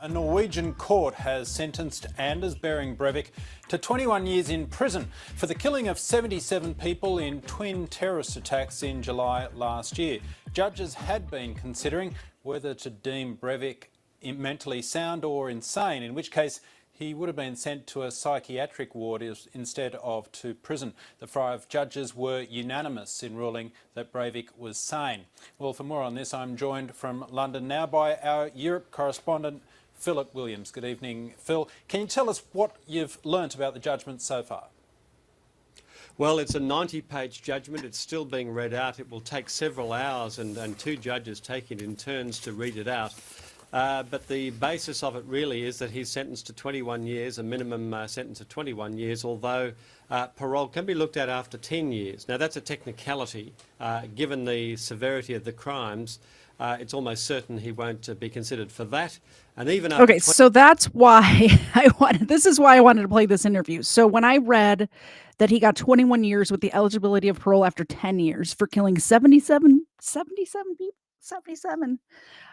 S20: A Norwegian court has sentenced Anders Breivik to 21 years in prison for the killing of 77 people in twin terrorist attacks in July last year. Judges had been considering whether to deem Breivik mentally sound or insane, in which case he would have been sent to a psychiatric ward instead of to prison. The 5 judges were unanimous in ruling that Breivik was sane. Well, for more on this, I'm joined from London now by our Europe correspondent, Philip Williams. Good evening, Phil. Can you tell us what you've learnt about the judgment so far?
S21: Well, it's a 90-page judgment. It's still being read out. It will take several hours and 2 judges take it in turns to read it out. But the basis of it really is that he's sentenced to 21 years, a minimum sentence of 21 years, although parole can be looked at after 10 years. Now, that's a technicality. Given the severity of the crimes, it's almost certain he won't be considered for that. And even after
S1: Okay, so that's why this is why I wanted to play this interview. So when I read that he got 21 years with the eligibility of parole after 10 years for killing 77 people, 77.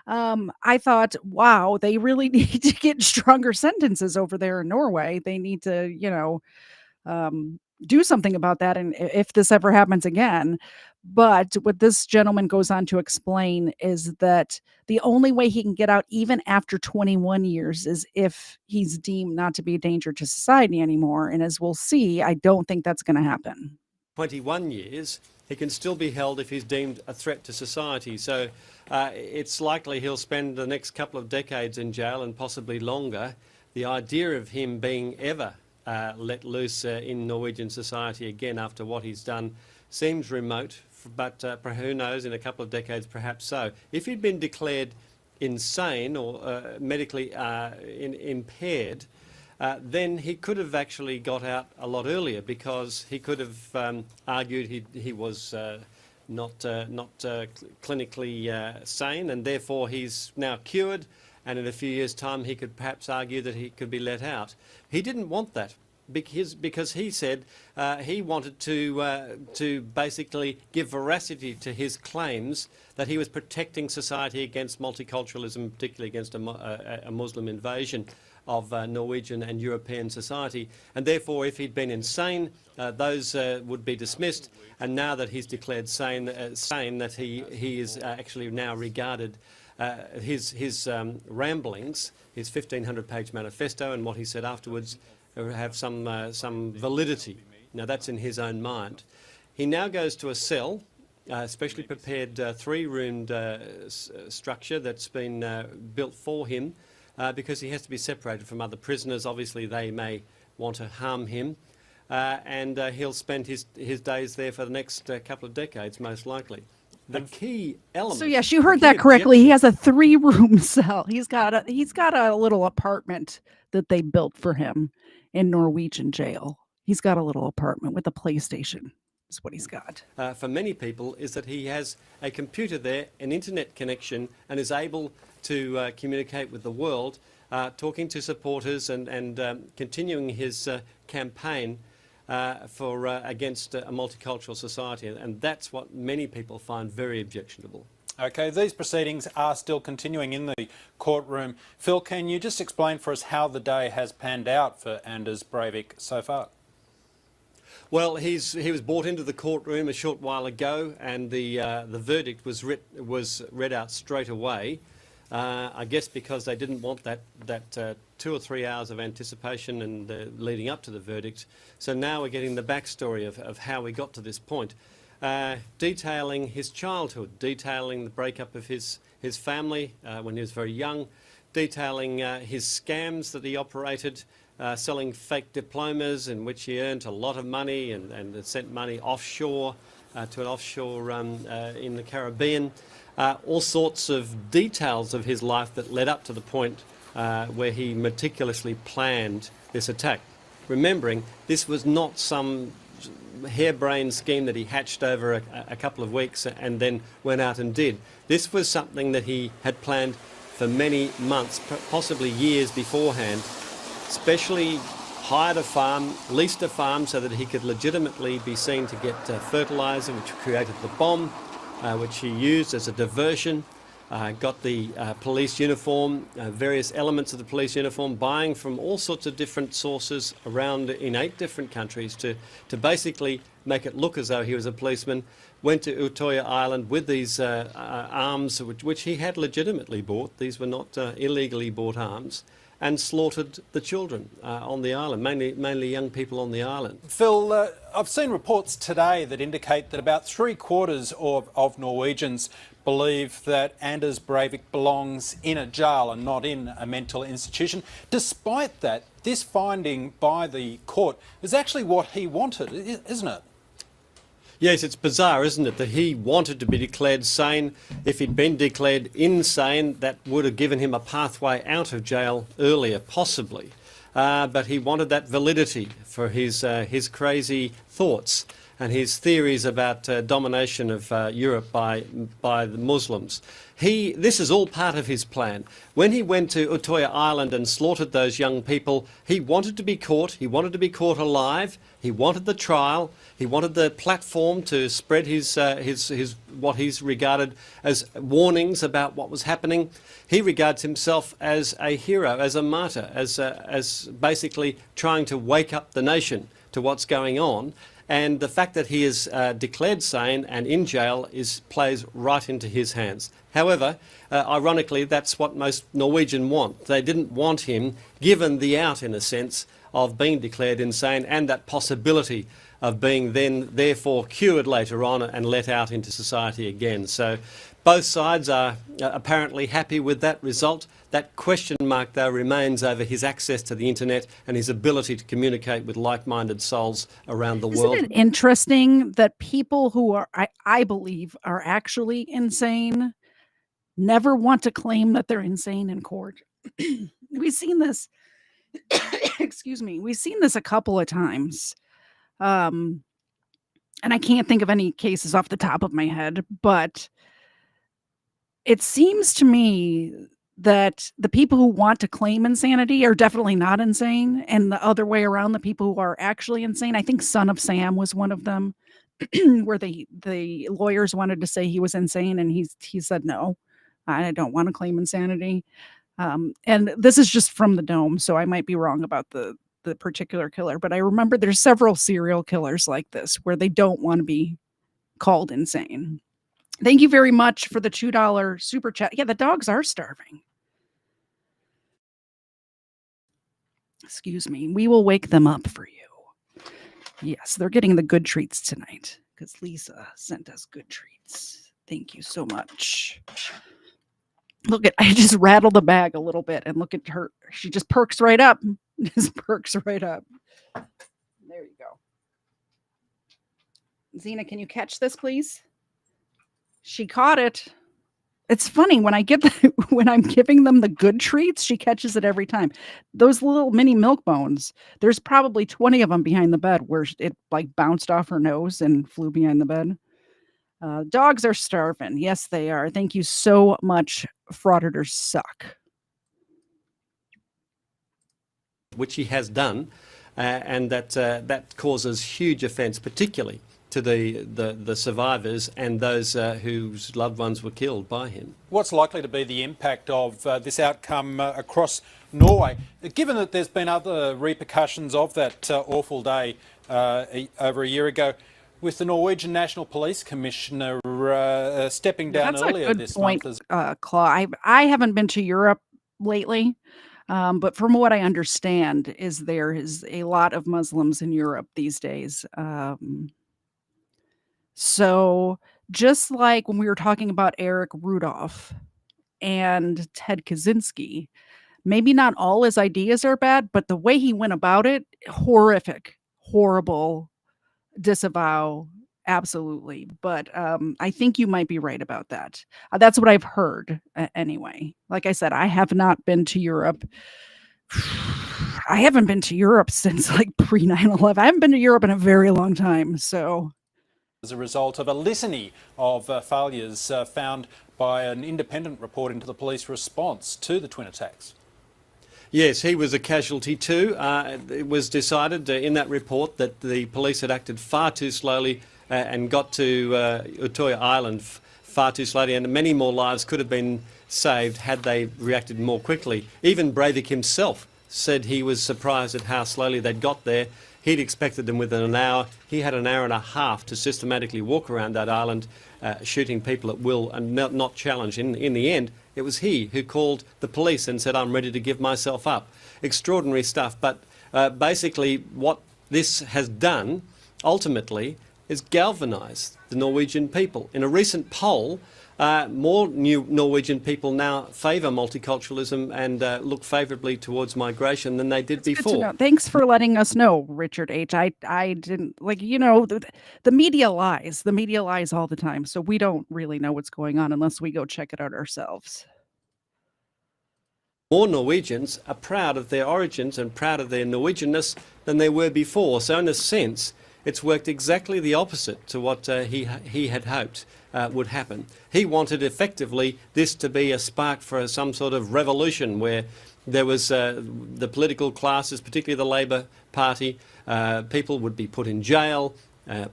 S1: I thought, wow, they really need to get stronger sentences over there in Norway. They need to, do something about that. And if this ever happens again. But what this gentleman goes on to explain is that the only way he can get out, even after 21 years, is if he's deemed not to be a danger to society anymore. And as we'll see, I don't think that's going to happen.
S21: 21 years, he can still be held if he's deemed a threat to society. So it's likely he'll spend the next couple of decades in jail and possibly longer. The idea of him being ever let loose in Norwegian society again after what he's done seems remote, but who knows, in a couple of decades perhaps so. If he'd been declared insane or medically impaired, then he could have actually got out a lot earlier, because he could have argued he was not clinically sane, and therefore he's now cured, and in a few years' time he could perhaps argue that he could be let out. He didn't want that, because he said he wanted to basically give veracity to his claims that he was protecting society against multiculturalism, particularly against a Muslim invasion of Norwegian and European society, and therefore if he'd been insane, those would be dismissed, and now that he's declared sane, that he is actually now regarded, his ramblings, his 1,500-page manifesto and what he said afterwards have some validity. Now that's in his own mind. He now goes to a cell, specially prepared 3-roomed structure that's been built for him, because he has to be separated from other prisoners. Obviously they may want to harm him, and he'll spend his days there for the next couple of decades, most likely. The key element.
S1: So yes, you heard that correctly. He has a 3-room cell. He's got a little apartment that they built for him in Norwegian jail. He's got a little apartment with a PlayStation. Is what he's got.
S21: For many people, is that he has a computer there, an internet connection, and is able to communicate with the world, talking to supporters and continuing his campaign against a multicultural society, and that's what many people find very objectionable.
S20: Okay, these proceedings are still continuing in the courtroom. Phil, can you just explain for us how the day has panned out for Anders Breivik so far?
S21: Well, he was brought into the courtroom a short while ago, and the verdict was read out straight away. I guess because they didn't want that 2 or 3 hours of anticipation and leading up to the verdict. So now we're getting the backstory of how we got to this point, detailing his childhood, detailing the breakup of his family when he was very young, detailing his scams that he operated, selling fake diplomas in which he earned a lot of money and sent money offshore to an offshore in the Caribbean. All sorts of details of his life that led up to the point where he meticulously planned this attack. Remembering, this was not some harebrained scheme that he hatched over a couple of weeks and then went out and did. This was something that he had planned for many months, possibly years beforehand, especially hired a farm, leased a farm so that he could legitimately be seen to get fertiliser, which created the bomb, which he used as a diversion, got the police uniform, various elements of the police uniform, buying from all sorts of different sources around in 8 different countries to basically make it look as though he was a policeman, went to Utoya Island with these arms, which he had legitimately bought. These were not illegally bought arms, and slaughtered the children on the island, mainly young people on the island.
S20: Phil, I've seen reports today that indicate that about 3/4 of Norwegians believe that Anders Breivik belongs in a jail and not in a mental institution. Despite that, this finding by the court is actually what he wanted, isn't it?
S21: Yes, it's bizarre, isn't it, that he wanted to be declared sane. If he'd been declared insane, that would have given him a pathway out of jail earlier, possibly. But he wanted that validity for his crazy thoughts and his theories about domination of Europe by the Muslims. This is all part of his plan. When he went to Utoya Island and slaughtered those young people, he wanted to be caught. He wanted to be caught alive. He wanted the trial. He wanted the platform to spread his what he's regarded as warnings about what was happening. He regards himself as a hero, as a martyr, as basically trying to wake up the nation to what's going on. And the fact that he is declared sane and in jail plays right into his hands. However, ironically, that's what most Norwegians want. They didn't want him given the out, in a sense, of being declared insane and that possibility of being then therefore cured later on and let out into society again. So both sides are apparently happy with that result. That question mark, though, remains over his access to the internet and his ability to communicate with like-minded souls around the world.
S1: Isn't it interesting that people who are, I believe, are actually insane never want to claim that they're insane in court? We've seen this, excuse me, we've seen this a couple of times. And I can't think of any cases off the top of my head, but it seems to me that the people who want to claim insanity are definitely not insane, and the other way around, the people who are actually insane. I think Son of Sam was one of them, where the lawyers wanted to say he was insane, and he said, no, I don't want to claim insanity. And this is just from the Dome, so I might be wrong about the particular killer, but I remember there's several serial killers like this where they don't want to be called insane. Thank you very much for the $2 super chat. Yeah, the dogs are starving. Excuse me. We will wake them up for you. Yes, they're getting the good treats tonight because Lisa sent us good treats. Thank you so much. Look at, I just rattled the bag a little bit and look at her. She just perks right up. Just perks right up. There you go. Zena, can you catch this, please? She caught it. It's funny when when I'm giving them the good treats, she catches it every time. Those little mini milk bones, there's probably 20 of them behind the bed where it like bounced off her nose and flew behind the bed. Dogs are starving. Yes, they are. Thank you so much. Frauditors suck.
S21: Which he has done, and that causes huge offence, particularly to the survivors and those whose loved ones were killed by him.
S20: What's likely to be the impact of this outcome across Norway, given that there's been other repercussions of that awful day over a year ago, with the Norwegian National Police Commissioner stepping down
S1: That's
S20: earlier
S1: a good
S20: this
S1: point,
S20: month.
S1: Claw. I haven't been to Europe lately, but from what I understand is there is a lot of Muslims in Europe these days. So just like when we were talking about Eric Rudolph and Ted Kaczynski, maybe not all his ideas are bad, but the way he went about it, horrific, horrible, disavow, absolutely. But I think you might be right about that. That's what I've heard anyway. Like I said, I have not been to Europe. I haven't been to Europe since like pre 9/11. I haven't been to Europe in a very long time. So
S20: As a result of a litany of failures found by an independent report into the police response to the twin attacks.
S21: Yes, he was a casualty too. It was decided in that report that the police had acted far too slowly and got to Utoya Island far too slowly, and many more lives could have been saved had they reacted more quickly. Even Breivik himself said he was surprised at how slowly they'd got there. He'd expected them within an hour. He had an hour and a half to systematically walk around that island, shooting people at will and not challenge. In the end, it was he who called the police and said, "I'm ready to give myself up." Extraordinary stuff. But basically what this has done, ultimately, is galvanised the Norwegian people. In a recent poll, more new Norwegian people now favour multiculturalism and look favourably towards migration than they did before.
S1: thanks for letting us know, Richard H. I didn't the media lies. The media lies all the time. So we don't really know what's going on unless we go check it out ourselves.
S21: More Norwegians are proud of their origins and proud of their Norwegianness than they were before. So in a sense, it's worked exactly the opposite to what he had hoped would happen. He wanted effectively this to be a spark for some sort of revolution where there was the political classes, particularly the Labour Party, people would be put in jail,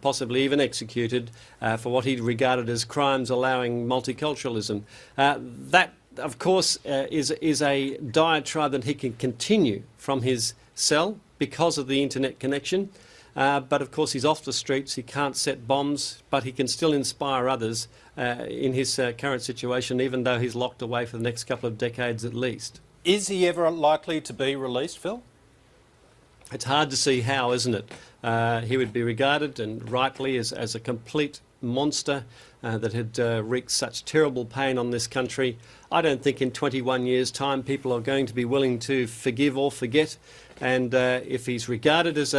S21: possibly even executed for what he regarded as crimes allowing multiculturalism. That, of course, is a diatribe that he can continue from his cell because of the internet connection. But of course he's off the streets, he can't set bombs, but he can still inspire others in his current situation, even though he's locked away for the next couple of decades at least.
S20: Is he ever likely to be released, Phil?
S21: It's hard to see how, isn't it? He would be regarded, and rightly, as a complete monster that had wreaked such terrible pain on this country. I don't think in 21 years' time people are going to be willing to forgive or forget, and if he's regarded as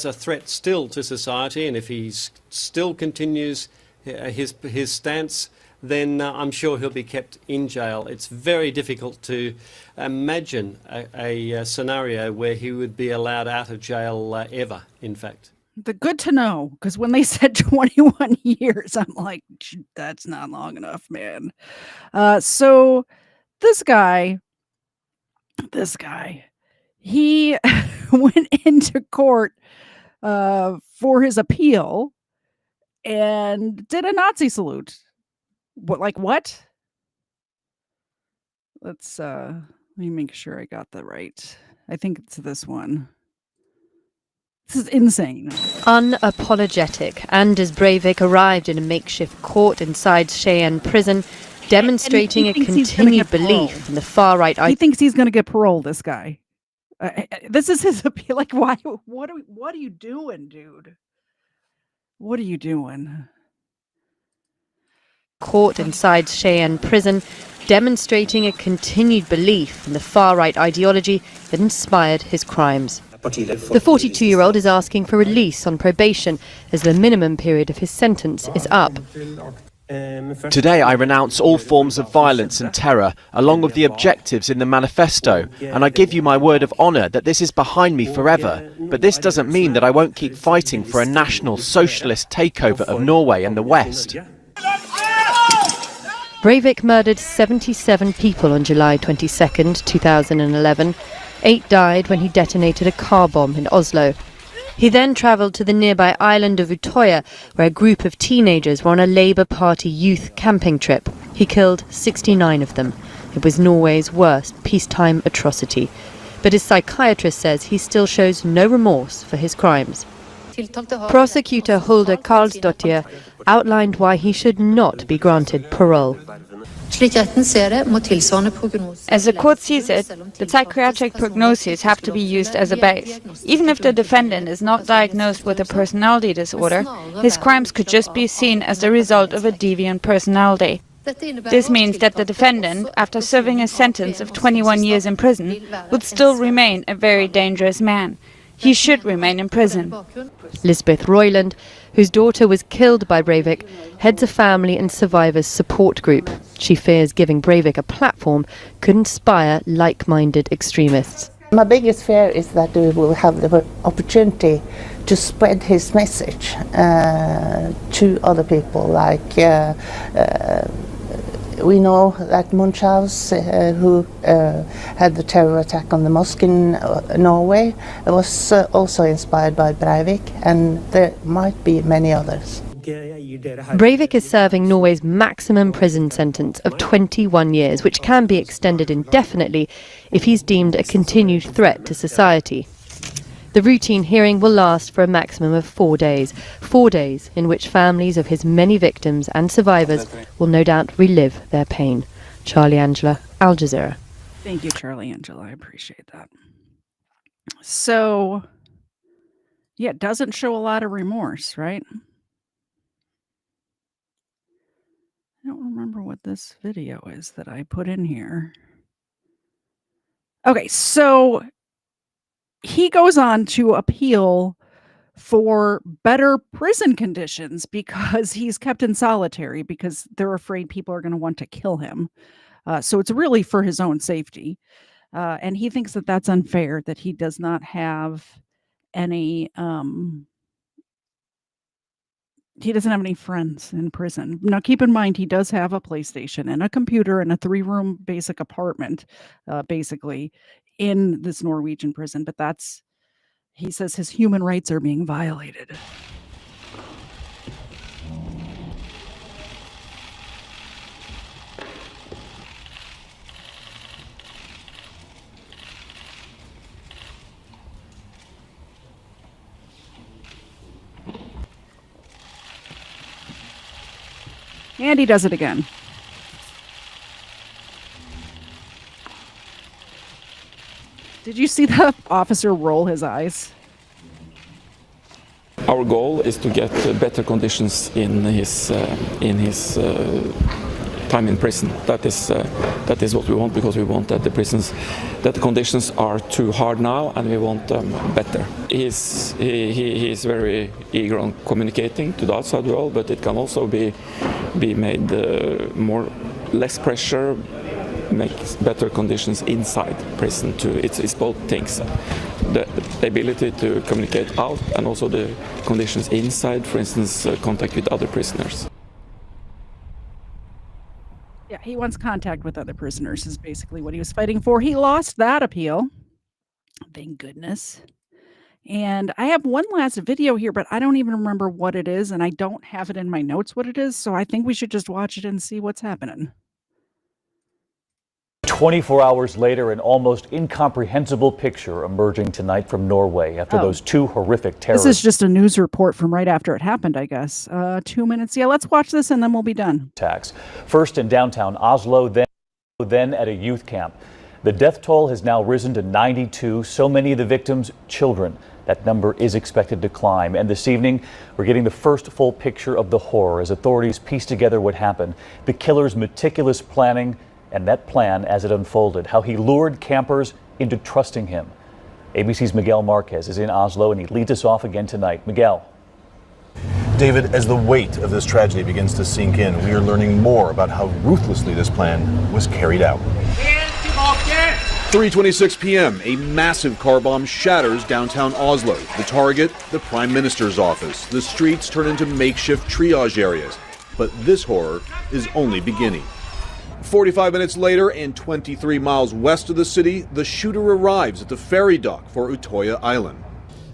S21: a threat still to society, and if he still continues his stance, then I'm sure he'll be kept in jail. It's very difficult to imagine a scenario where he would be allowed out of jail ever, in fact.
S1: The good to know, because when they said 21 years, I'm like, that's not long enough, man. So this guy, he went into court for his appeal and did a Nazi salute. What? Let me make sure I got that right. I think it's this one. This is insane.
S19: Unapologetic, Anders Breivik arrived in a makeshift court inside Cheyenne prison, demonstrating a continued belief in the far-right.
S1: He thinks he's going to get parole, this guy. This is his appeal. Like, why? What are you doing, dude? What are you doing?
S19: Court inside Cheyenne prison, demonstrating a continued belief in the far-right ideology that inspired his crimes. The 42-year-old is asking for release on probation as the minimum period of his sentence is up.
S22: Today I renounce all forms of violence and terror, along with the objectives in the manifesto, and I give you my word of honour that this is behind me forever. But this doesn't mean that I won't keep fighting for a national socialist takeover of Norway and the West.
S19: Breivik murdered 77 people on July 22nd, 2011. 8 died when he detonated a car bomb in Oslo. He then travelled to the nearby island of Utoya, where a group of teenagers were on a Labour Party youth camping trip. He killed 69 of them. It was Norway's worst peacetime atrocity. But his psychiatrist says he still shows no remorse for his crimes. Prosecutor Hulda Karlsdottir outlined why he should not be granted parole.
S3: As the court sees it, the psychiatric prognoses have to be used as a base. Even if the defendant is not diagnosed with a personality disorder, his crimes could just be seen as the result of a deviant personality. This means that the defendant, after serving a sentence of 21 years in prison, would still remain a very dangerous man. He should remain in prison.
S19: Lisbeth Royland, whose daughter was killed by Breivik, heads a family and survivors support group. She fears giving Breivik a platform could inspire like-minded extremists.
S4: My biggest fear is that we will have the opportunity to spread his message to other people, like we know that Munchausen, who had the terror attack on the mosque in Norway, was also inspired by Breivik, and there might be many others.
S19: Breivik is serving Norway's maximum prison sentence of 21 years, which can be extended indefinitely if he's deemed a continued threat to society. The routine hearing will last for a maximum of 4 days. 4 days in which families of his many victims and survivors will no doubt relive their pain. Charlie Angela, Al Jazeera.
S1: Thank you, Charlie Angela. I appreciate that. So, yeah, it doesn't show a lot of remorse, right? I don't remember what this video is that I put in here. Okay, so he goes on to appeal for better prison conditions because he's kept in solitary because they're afraid people are going to want to kill him. So it's really for his own safety. And he thinks that that's unfair, that he does not have any... he doesn't have any friends in prison. Now, keep in mind, he does have a PlayStation and a computer and a 3-room basic apartment, basically, in this Norwegian prison. But that's, he says his human rights are being violated. And he does it again. Did you see the officer roll his eyes?
S23: Our goal is to get better conditions in his time in prison. That is what we want, because we want that the conditions are too hard now, and we want them better. He is very eager on communicating to the outside world, but it can also be made less pressure, make better conditions inside prison too. It's both things. The ability to communicate out, and also the conditions inside, for instance, contact with other prisoners.
S1: Yeah, he wants contact with other prisoners is basically what he was fighting for. He lost that appeal. Thank goodness. And I have one last video here, but I don't even remember what it is, and I don't have it in my notes what it is, so I think we should just watch it and see what's happening.
S24: 24 hours later, an almost incomprehensible picture emerging tonight from Norway after those 2 horrific terrorists.
S1: This is just a news report from right after it happened, I guess. 2 minutes. Yeah, let's watch this and then we'll be done.
S24: Attacks. First in downtown Oslo, then at a youth camp. The death toll has now risen to 92, so many of the victims children. That number is expected to climb. And this evening, we're getting the first full picture of the horror as authorities piece together what happened. The killer's meticulous planning, and that plan as it unfolded, how he lured campers into trusting him. ABC's Miguel Marquez is in Oslo, and he leads us off again tonight. Miguel.
S25: David, as the weight of this tragedy begins to sink in, we are learning more about how ruthlessly this plan was carried out.
S26: 3:26 p.m., a massive car bomb shatters downtown Oslo. The target, the Prime Minister's office. The streets turn into makeshift triage areas. But this horror is only beginning. 45 minutes later, and 23 miles west of the city, the shooter arrives at the ferry dock for Utoya Island.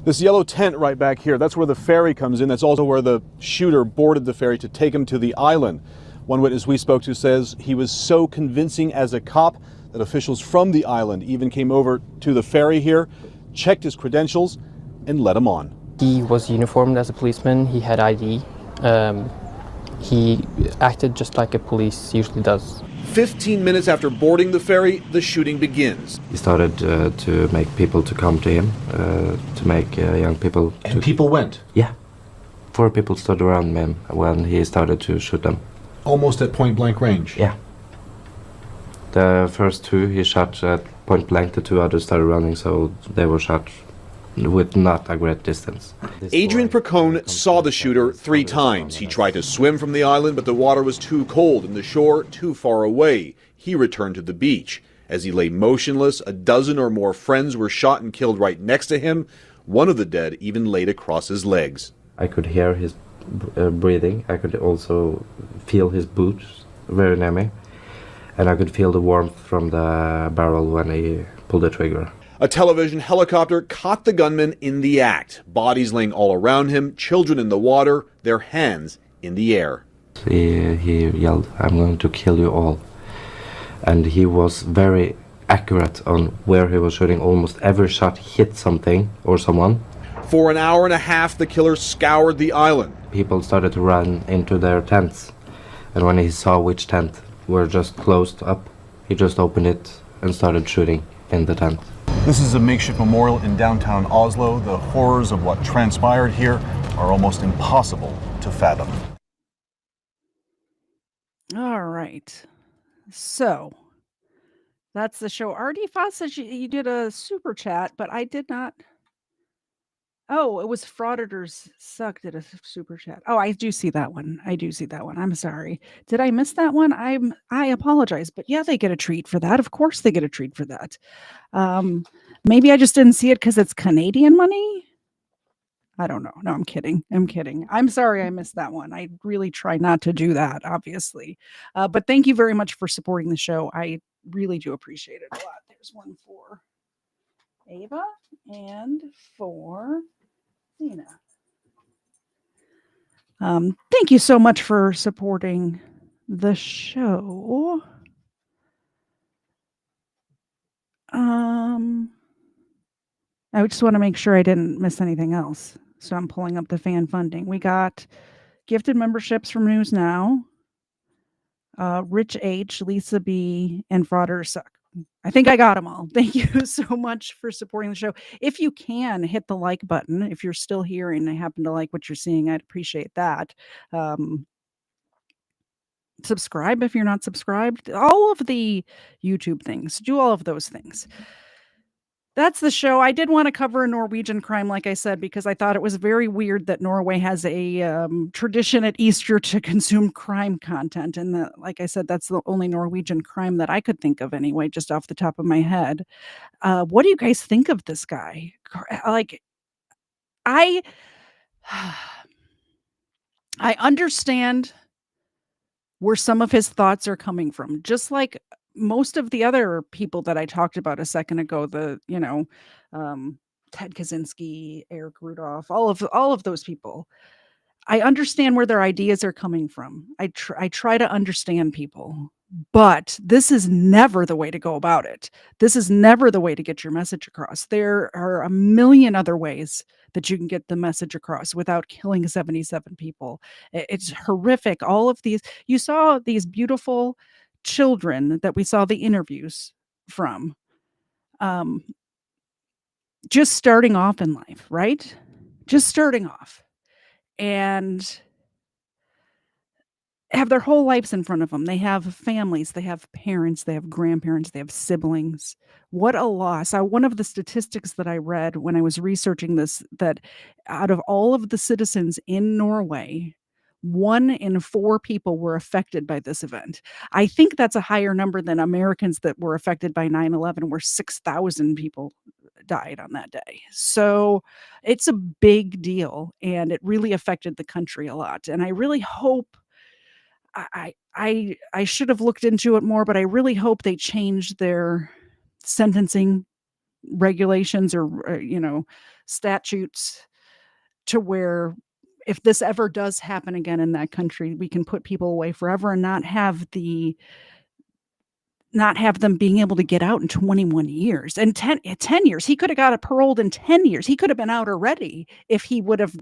S25: This yellow tent right back here, that's where the ferry comes in. That's also where the shooter boarded the ferry to take him to the island. One witness we spoke to says he was so convincing as a cop that officials from the island even came over to the ferry here, checked his credentials, and let him on.
S2: He was uniformed as a policeman. He had ID. He acted just like a police usually does.
S26: 15 minutes after boarding the ferry, the shooting begins.
S5: He started to make people to come to him, to make young people.
S25: And people went?
S5: Yeah. 4 people stood around him when he started to shoot them.
S25: Almost at point blank range?
S5: Yeah. The first 2 he shot at point blank, the 2 others started running, so they were shot with not a great distance.
S26: Adrian Procone saw the shooter 3 times. He tried to swim from the island, but the water was too cold and the shore too far away. He returned to the beach. As he lay motionless, a dozen or more friends were shot and killed right next to him. One of the dead even laid across his legs.
S5: I could hear his breathing. I could also feel his boots very near me. And I could feel the warmth from the barrel when he pulled the trigger.
S26: A television helicopter caught the gunman in the act. Bodies laying all around him, children in the water, their hands in the air.
S5: He yelled, "I'm going to kill you all." And he was very accurate on where he was shooting. Almost every shot hit something or someone.
S26: For an hour and a half, the killer scoured the island.
S5: People started to run into their tents. And when he saw which tent were just closed up, he just opened it and started shooting in the tent.
S25: This is a makeshift memorial in downtown Oslo. The horrors of what transpired here are almost impossible to fathom.
S1: All right. So that's the show. Artie Foss says you did a super chat, but I did not. Oh, it was Frauditors Suck did a super chat. Oh, I do see that one. I'm sorry. Did I miss that one? I apologize. But yeah, they get a treat for that. Of course they get a treat for that. Maybe I just didn't see it because it's Canadian money. I don't know. No, I'm kidding. I'm sorry I missed that one. I really try not to do that, obviously. But thank you very much for supporting the show. I really do appreciate it a lot. There's one for Ava and for Zena. Thank you so much for supporting the show. I just want to make sure I didn't miss anything else. So I'm pulling up the fan funding. We got gifted memberships from News Now, Rich H, Lisa B, and Frauditors Suck. I think I got them all. Thank you so much for supporting the show. If you can, hit the like button. If you're still here and I happen to like what you're seeing, I'd appreciate that. Subscribe if you're not subscribed. All of the YouTube things. Do all of those things. That's the show. I did want to cover a Norwegian crime, like I said, because I thought it was very weird that Norway has a tradition at Easter to consume crime content. And like I said, that's the only Norwegian crime that I could think of anyway, just off the top of my head. What do you guys think of this guy? Like, I understand where some of his thoughts are coming from, just like most of the other people that I talked about a second ago, Ted Kaczynski, Eric Rudolph, all of those people. I understand where their ideas are coming from. I try to understand people, but this is never the way to go about it. This is never the way to get your message across. There are a million other ways that you can get the message across without killing 77 people. It's horrific. All of these, you saw these beautiful children that we saw the interviews from, just starting off in life, right? Just starting off and have their whole lives in front of them. They have families, they have parents, they have grandparents, they have siblings. What a loss. One of the statistics that I read when I was researching this, that out of all of the citizens in Norway, 1 in 4 people were affected by this event. I think that's a higher number than Americans that were affected by 9/11, where 6,000 people died on that day. So it's a big deal, and it really affected the country a lot. And I really hope, I should have looked into it more, but I really hope they change their sentencing regulations or statutes to where if this ever does happen again in that country, we can put people away forever and not have the not have them being able to get out in 21 years. And 10 years. He could have got paroled in 10 years. He could have been out already if he would have,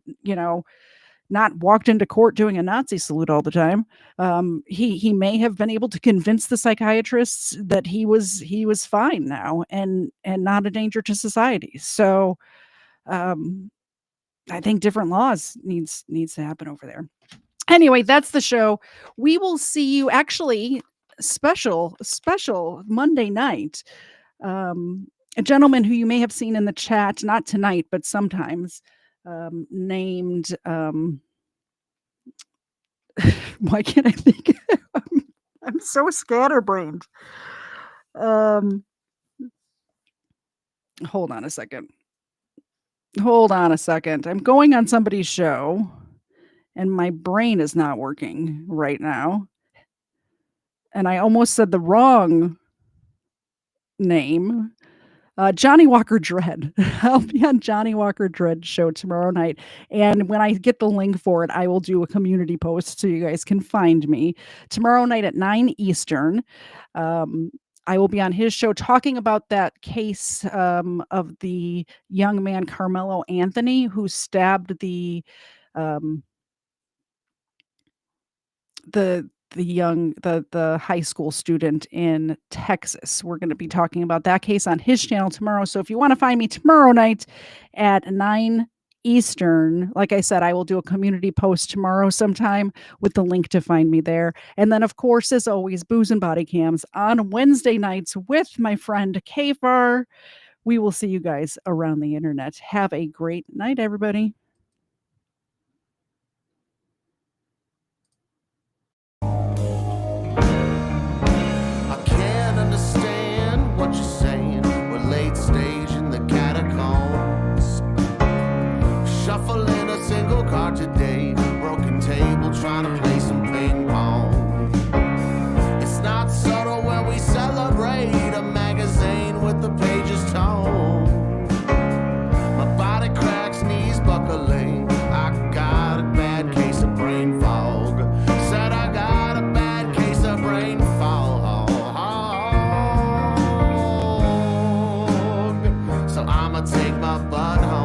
S1: not walked into court doing a Nazi salute all the time. He may have been able to convince the psychiatrists that he was fine now and not a danger to society. So I think different laws needs to happen over there. Anyway, that's the show. We will see you actually special Monday night. A gentleman who you may have seen in the chat, not tonight, but sometimes, named why can't I think? I'm so scatterbrained. Hold on a second. I'm going on somebody's show and my brain is not working right now. And I almost said the wrong name. Johnny Walker Dread. I'll be on Johnny Walker Dread show tomorrow night. And when I get the link for it, I will do a community post so you guys can find me. Tomorrow night at 9 Eastern, I will be on his show talking about that case of the young man, Carmelo Anthony, who stabbed the high school student in Texas. We're going to be talking about that case on his channel tomorrow. So if you want to find me tomorrow night at 9 Eastern, like I said, I will do a community post tomorrow sometime with the link to find me there. And then, of course, as always, Booze and Body Cams on Wednesday nights with my friend Kafar. We will see you guys around the internet. Have a great night, everybody.
S6: What you're saying, we're late stage in the catacombs, shuffling a single card today, broken table trying to play some ping pong. It's not subtle when we celebrate a magazine with the pages torn. My body cracks, knees buckling, I got a bad case of brain fog. Said I got a bad case of brain fog. So I'ma take my butt home.